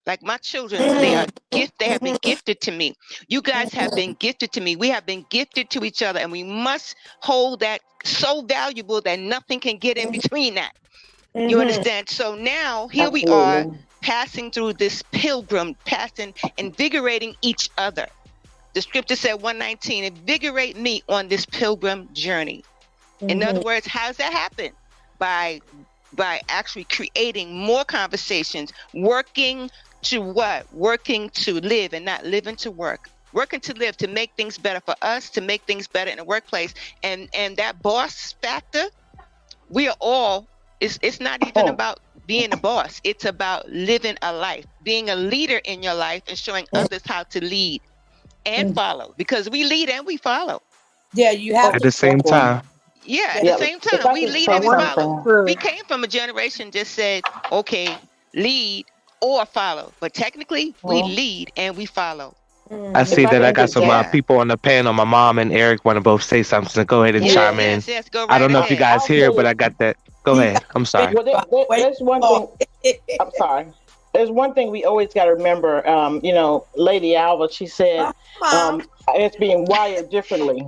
Like my children, they are gift. They have been gifted to me. You guys have been gifted to me. We have been gifted to each other, and we must hold that so valuable that nothing can get in between that. You Mhm. understand? So now here we are Absolutely. passing through this pilgrim, passing, invigorating each other. The scripture said 119, invigorate me on this pilgrim journey. In other Mhm. words, how does that happen? By by actually creating more conversations, working to what? Working to live and not living to work. Working to live, to make things better for us, to make things better in the workplace. And that boss factor, we are all, it's not even Oh, about being a boss. It's about living a life, being a leader in your life and showing others how to lead and Mhm. follow, because we lead and we follow. Yeah, you have oh, At to. the same definitely. time, Yeah, at Yeah. the Yeah. same If time, I we could lead I and say we want follow. something, We to. came from a generation just said, okay, lead or follow. But technically, we well, lead and we follow. I if see Mhm. I that could I got some interject, Yeah. people on the panel. My mom and Eric want to both say something, so go ahead and Yes, chime yeah, in. yes, yes. Go I right don't know if you ahead. guys I'll hear, say but this. I got that. Go You ahead. got I'm to sorry. Well, wait. there's one Oh. thing. I'm sorry. There's one thing we always got to remember. Lady Alva, she said, Oh, mom. it's being wired differently.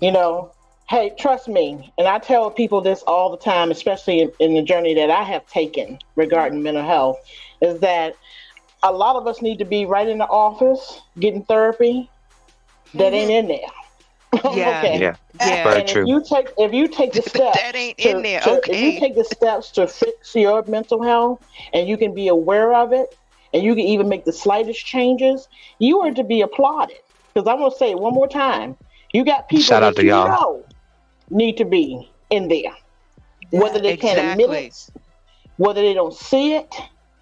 You know, hey, trust me. And I tell people this all the time, especially in the journey that I have taken regarding mental health, is that a lot of us need to be right in the office getting therapy that Mhm. ain't in there. Yeah, Okay. Yeah, Yeah. very And true. if you take the that steps ain't in there. if you Okay. take the steps to fix your mental health, and you can be aware of it, and you can even make the slightest changes, you are to be applauded. Because I want to say it one more time, you got people Shout out that to you y'all. know need to be in there, whether Yeah. they can't admit Exactly. it, whether they don't see it,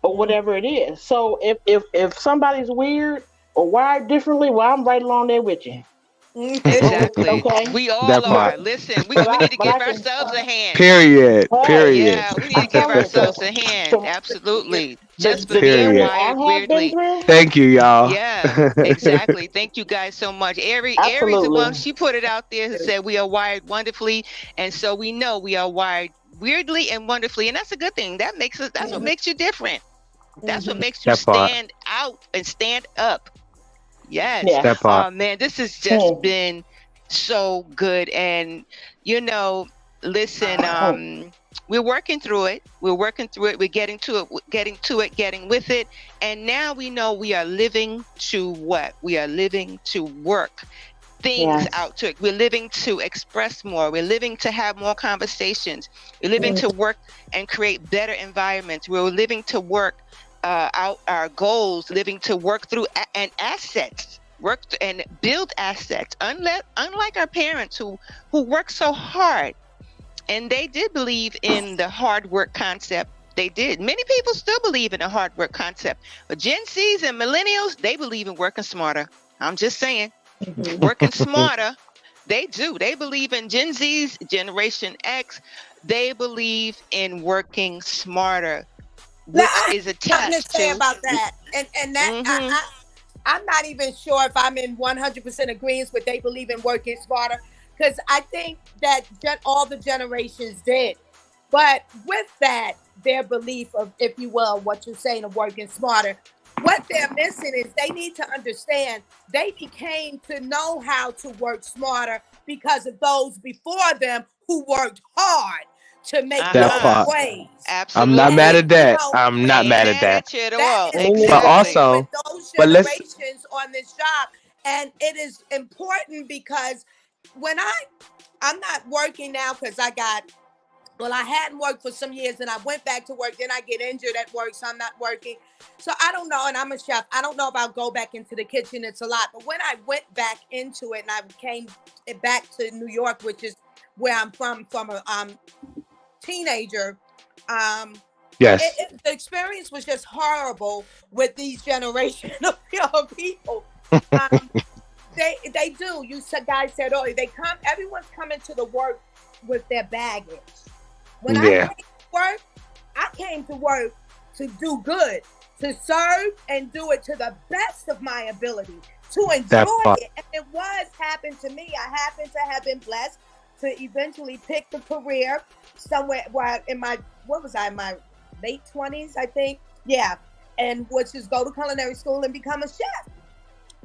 or Mhm. whatever it is. So if somebody's weird or wired differently, well, I'm right along there with you. Exactly. Okay. We all That are. part. Listen, But we need to give I can, ourselves a hand. Period. hey, Period. Yeah, we need I'm to give telling you, ourselves because a hand. from Absolutely. Just for the being journey Period. I wired have been weirdly. through, Thank you, y'all. Yeah, exactly. Thank you guys so much. Aries, the one, absolutely. she put it out there and said we are wired wonderfully. And so we know we are wired weirdly and wonderfully. And that's a good thing. That's what makes you different. That's what Mhm. makes you That part. stand out and stand up. Yes. Yes. That part. Oh man, this has just Hmm. been so good. And you know, listen, Hmm. we're working through it. We're working through it. We're getting to it, getting to it, getting with it. And now we know we are living to what? We are living to work things Yes. out to it. We're living to express more. We're living to have more conversations. We're living to work and create better environments. We're living to work out our goals, living to work through and assets, and build assets. Unlike our parents who worked so hard, and they did believe in the hard work concept. They did. Many people still believe in the hard work concept, but Gen Zs and millennials, they believe in working smarter. I'm just saying, Mhm. working smarter. They do. They believe in Gen Z's, Generation X. They believe in working smarter, Now which I is have something to attached say to. about that, and that Mm-hmm. I'm not even sure if I'm in 100% agreement with they believe in working smarter, because I think that all the generations did. But with that, their belief of, if you will, what you're saying of working smarter, what they're missing is they need to understand they became to know how to work smarter because of those before them who worked hard to make That those Uh-huh. part. ways. I'm not And mad Absolutely. at that. I'm with not We ain't mad at mad that. at you at that all. is Me But neither. happening Exactly. with also, those but let's generations on this job. And it is important because when I'm not working now because I hadn't worked for some years and I went back to work. Then I get injured at work, so I'm not working. So I don't know. And I'm a chef. I don't know if I'll go back into the kitchen. It's a lot. But when I went back into it and I came back to New York, which is where I'm from a teenager, um, yes. the experience was just horrible with these generation of young people. Um, they do. Guys said earlier, everyone's coming to the work with their baggage. When I Yeah. came to work, I came to work to do good, to serve and do it to the best of my ability, to That enjoy part. it. And it was happened to me. I happen to have been blessed to eventually pick the career somewhere where in my, what was I, my late 20s, I think. Yeah. And which is go to culinary school and become a chef.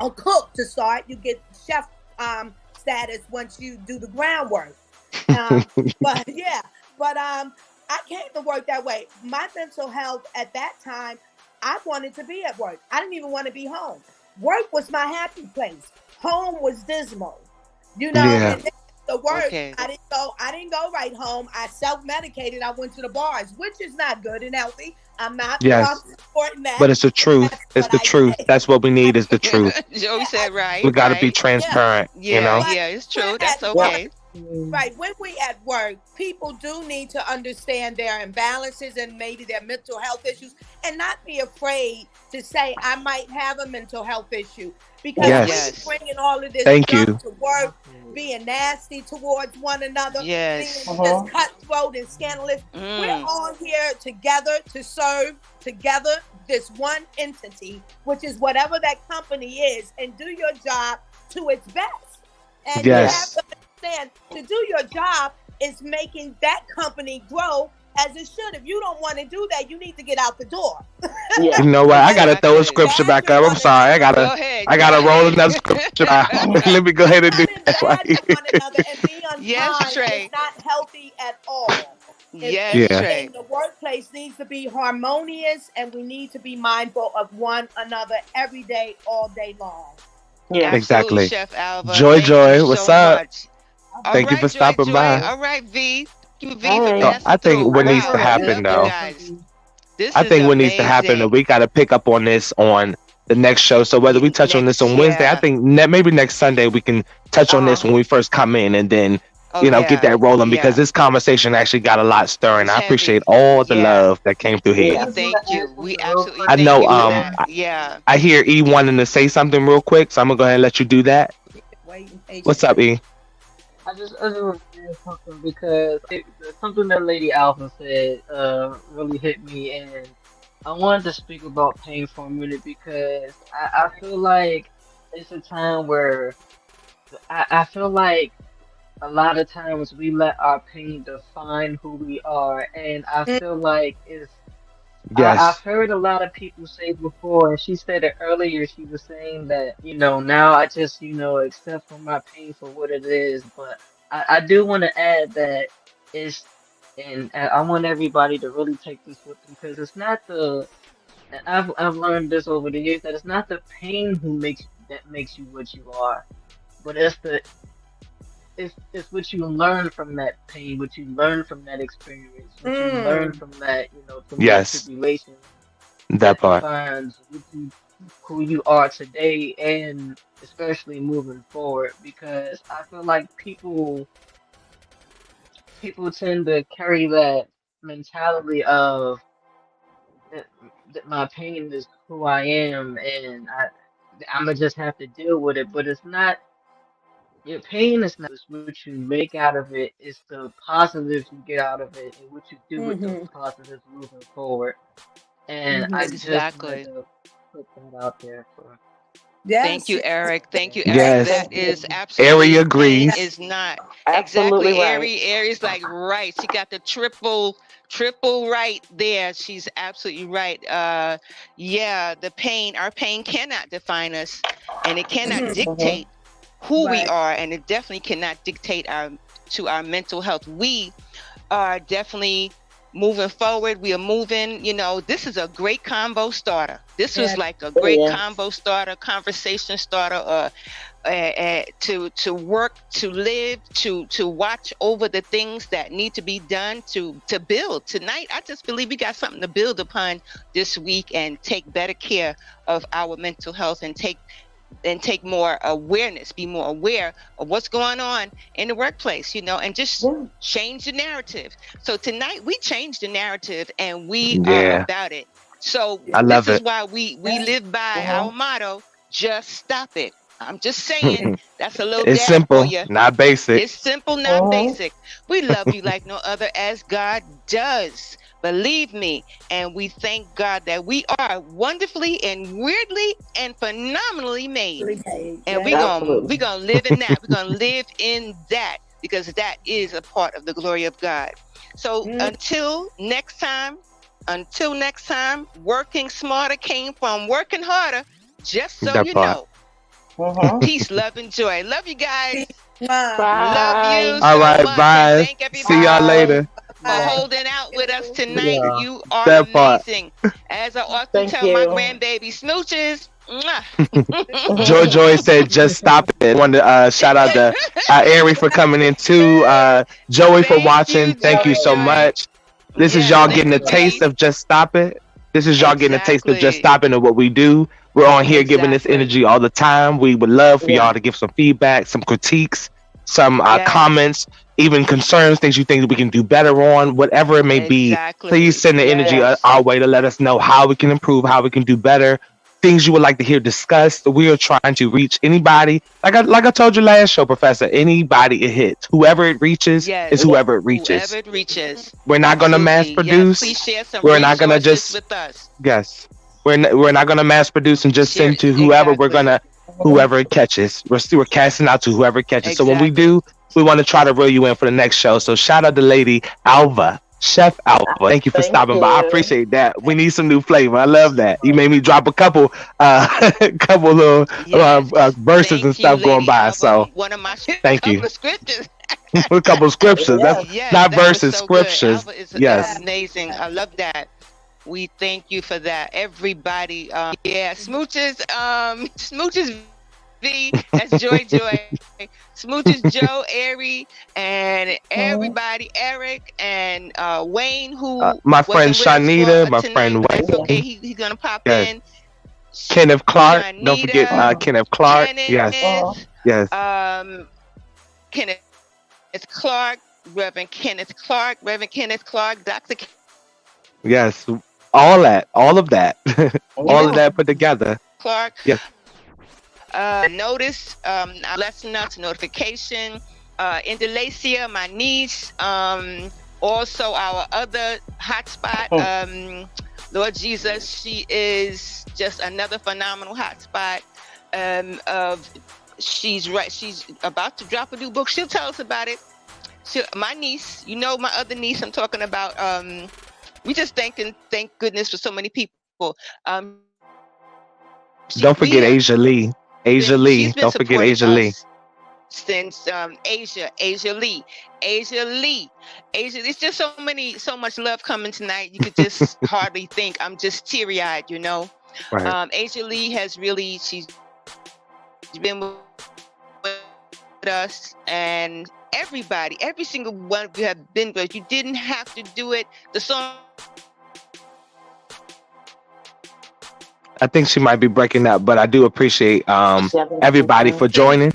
A cook to start. You get chef status once you do the groundwork. But yeah, but I came to work that way. My mental health at that time, I wanted to be at work. I didn't even want to be home. Work was my happy place. Home was dismal. You know, Yeah. and then the work, Okay. I didn't go right home. I self-medicated. I went to the bars, which is not good and healthy. I'm not Yes. supporting that, But it's the but truth. that's It's what the I truth. did. That's what we need is the truth. Joey Yeah, said We right, got to be right. yeah. transparent, you Yeah, know? But yeah, it's we're true. That's at Yeah. work. okay. Mm. Right. When we at work, people do need to understand their imbalances and maybe their mental health issues and not be afraid to say, I might have a mental health issue. Because Yeah. if we be Yes. Yes. bringing all of this Thank junk you. to work, Absolutely. being nasty towards one another, being Yes. just Mhm. cutthroat and scandalous, we're Mm. all here together to serve together this one entity, which is whatever that company is, and do your job to its best. And you Yeah. have Yes. to understand to do your job is making that company grow as it should. If you don't want to do that, you need to get out the door. You Yeah. know what? I gotta throw a Exactly. scripture Bad back you're up. I'm one sorry. another. Go ahead. I Go gotta roll another ahead. scripture out. Yeah. Let me go ahead and do Becoming that. bad Right. to one another and be Yes, unkind is Trey. not healthy at all. If Yes, Yeah. anything, Trey. the workplace needs to be harmonious and we need to be mindful of one another every day, all day long. Yeah. Absolutely, Exactly. Chef Alva. Joy, Thank you Joy, what's so up? much. All Okay. Thank you for right, Joy, stopping Joy. by. All right, V. Thank you, V, for So Hey. I passing think through. what I just needs to Wow, want to we happen add love you though, guys. something. This I is think what needs to happen, that amazing. we got to pick up on this on the next show. So whether we touch on this Next, on Wednesday, I yeah. think maybe next Sunday we can touch on this Uh-huh. when we first come in, and then Oh, get yeah. that rolling, because Yeah. this conversation actually got a lot stirring. It's I appreciate heavy. all the Yeah. love that came through I here. We Yeah. just want thank to add you. We something real absolutely quick. I thank know. you for Yeah. that. Yeah. I hear E wanting to say something real quick, so I'm gonna go ahead and let you do that. Waiting What's up, patiently. E? I just want to say something because something that Lady Alpha said really hit me, and I wanted to speak about pain for a minute because I feel like it's a time where I feel like a lot of times we let our pain define who we are, and I Mm, feel like it's I've Yes. heard a lot of people say before, and she said it earlier. She was saying that, now I just, accept for my pain for what it is. But I do want to add that it's, and I want everybody to really take this with them because it's not and I've learned this over the years that it's not the pain that makes you what you are, but it's what you learn from that pain, what you learn from that experience, what you learn mm, from that, from those Yes. tribulations That that part. defines who you are today and especially moving forward because I feel like people tend to carry that mentality of that, that my pain is who I am and I'ma just have to deal with it, but it's not. Your pain is not, it's what you make out of it, it's the positives you get out of it and what you do with those mm-hmm, positives moving forward. And I mm-hmm. just wanted Exactly. to put that out there for Thank Yes, you, yes. Eric. Thank you, Thank Eric. Yes. That Thank you. you. is Ari absolutely, pain Yes. agrees. is not Absolutely exactly right. Ari's like right. She got the triple right there. She's absolutely right. Yeah, our pain cannot define us, and it cannot Mhm. Mhm. dictate who we Right. are, and it definitely cannot dictate our mental health. We are definitely moving forward. We are moving. This is a great combo starter. This was Yeah. like a Really great is. combo starter, conversation starter, to work, to live, to watch over the things that need to be done to build. Tonight, I just believe we got something to build upon this week and take better care of our mental health and take more awareness, be more aware of what's going on in the workplace, and just Yeah. change the narrative. So tonight we changed the narrative and we are Yeah. about it. So I this love is it. why we Yes. live by our Mhm. motto, just stop it. I'm just saying, that's a little It's dab for simple, you. not basic. It's simple, not Mhm. basic. We love you like no other as God does. Believe me. And we thank God that we are wonderfully and weirdly and phenomenally made. And we're Yes. gonna Absolutely. we gonna live in that. We're gonna live in that because that is a part of the glory of God. So Mm. until next time, working smarter came from working harder. Just so That you part. know. Mhm. Peace, love, and joy. Love you guys. Mwah. Love you Bye. All so right, much. And bye. thank See y'all everybody Bye. later. for Bye. holding out with us tonight. Yeah. You are That part. amazing. As I often Thank tell my you. grandbaby, smooches. Mwah. Joy Joy said, "Just stop it." Want to shout out to Ari for coming in too. Joey for Thank you, watching. Thank you Joy so Joy. much. This is Yes, y'all thank getting a you, Yeah. taste V. of Just Stop It. This is y'all getting a taste of Just Exactly. Stop It and what we do. We're on here giving this Exactly. energy all the time. We would love for Yeah. y'all to give some feedback, some critiques, some Yes. comments, even concerns, things you think we can do better on, whatever it may be. Please Exactly. send the energy Yeah. Yes. our way to let us know how we can improve, how we can do better, things you would like to hear discussed. We are trying to reach anybody. Like I told you last show, Professor. Anybody it hits, whoever it reaches is Yes. whoever it Whoever reaches. it reaches. We're not gonna mass Absolutely. Yes. produce. Please share some We're not gonna resources just with us. yes. We're not gonna mass produce and just Share send to whoever. We're exactly. gonna Mhm. whoever it catches. We're casting out to whoever it catches. So when we Exactly. do, we want to try to reel you in for the next show. So shout out to Lady Alva, Chef Alva. Thank you for Thank stopping by. I you. appreciate that. We need some new flavor. I love that. You made me drop a couple couple little Yes. verses and Thank you, stuff going Lady by. Alva. So One of my thank couple you. of scriptures. A couple of scriptures. That's Yes. Yes, not that was verses, so good. scriptures. Alva is Yes. amazing. I love that. We thank you for that. Everybody, yeah, Smooches V, that's Joy Joy. Smooches Joe, Ari, and Mhm. everybody, Eric and Wayne, who My wasn't friend with us for Shanita, my tonight, friend but that's Yeah. okay. Wayne. He's gonna pop Yes. in. Kenneth Clark. Don't forget Shanita, Kenneth Clark. Yes. Kenneth, Uh, Yes. Kenneth Clark, Reverend Kenneth Clark, Dr. Yes. All that. All of that. All of Kenneth yeah. that put together. Clark. Yes. Notice, blessing us notification. Indelacia, my niece. Also our other hotspot. Lord Jesus, she is just another phenomenal hotspot. Of she's right. She's about to drop a new book. She'll tell us about it. My niece, my other niece. I'm talking about. We just thank goodness for so many people. We have Don't forget been. Asia Lee. She's Asia been Lee. supporting Don't forget us Asia Lee. since Asia Lee. It's just so much love coming tonight. You could just hardly think. I'm just teary eyed. Right. Asia Lee she's been with us, and everybody, every single one of you have been with us. You didn't have to do it. The song. I think she might be breaking up, but I do appreciate everybody for Didn't joining.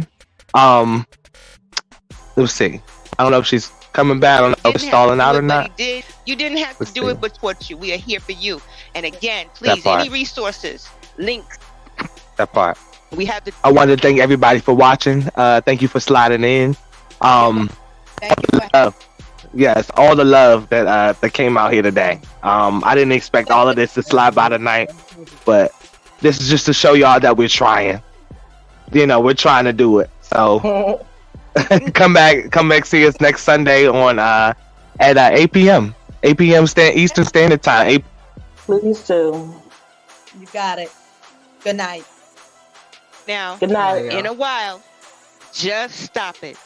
Let's see. I don't know if she's coming back. I don't know if it's have to stalling out do or it, but not. he did. You didn't have to Let's do see. it, but support you. We are here for you. And again, That please, part. any resources, links. That part. We have the. I wanted to thank everybody for watching. Thank you for sliding in. Thank you. Yes, all the love that came out here today. I didn't expect all of this to slide by tonight, but this is just to show y'all that we're trying. We're trying to do it. So come back, see us next Sunday on at 8 p.m. 8 p.m. Eastern Standard Time. Please do. You got it. Good night. Now, Good night. Yeah. in a while, just stop it.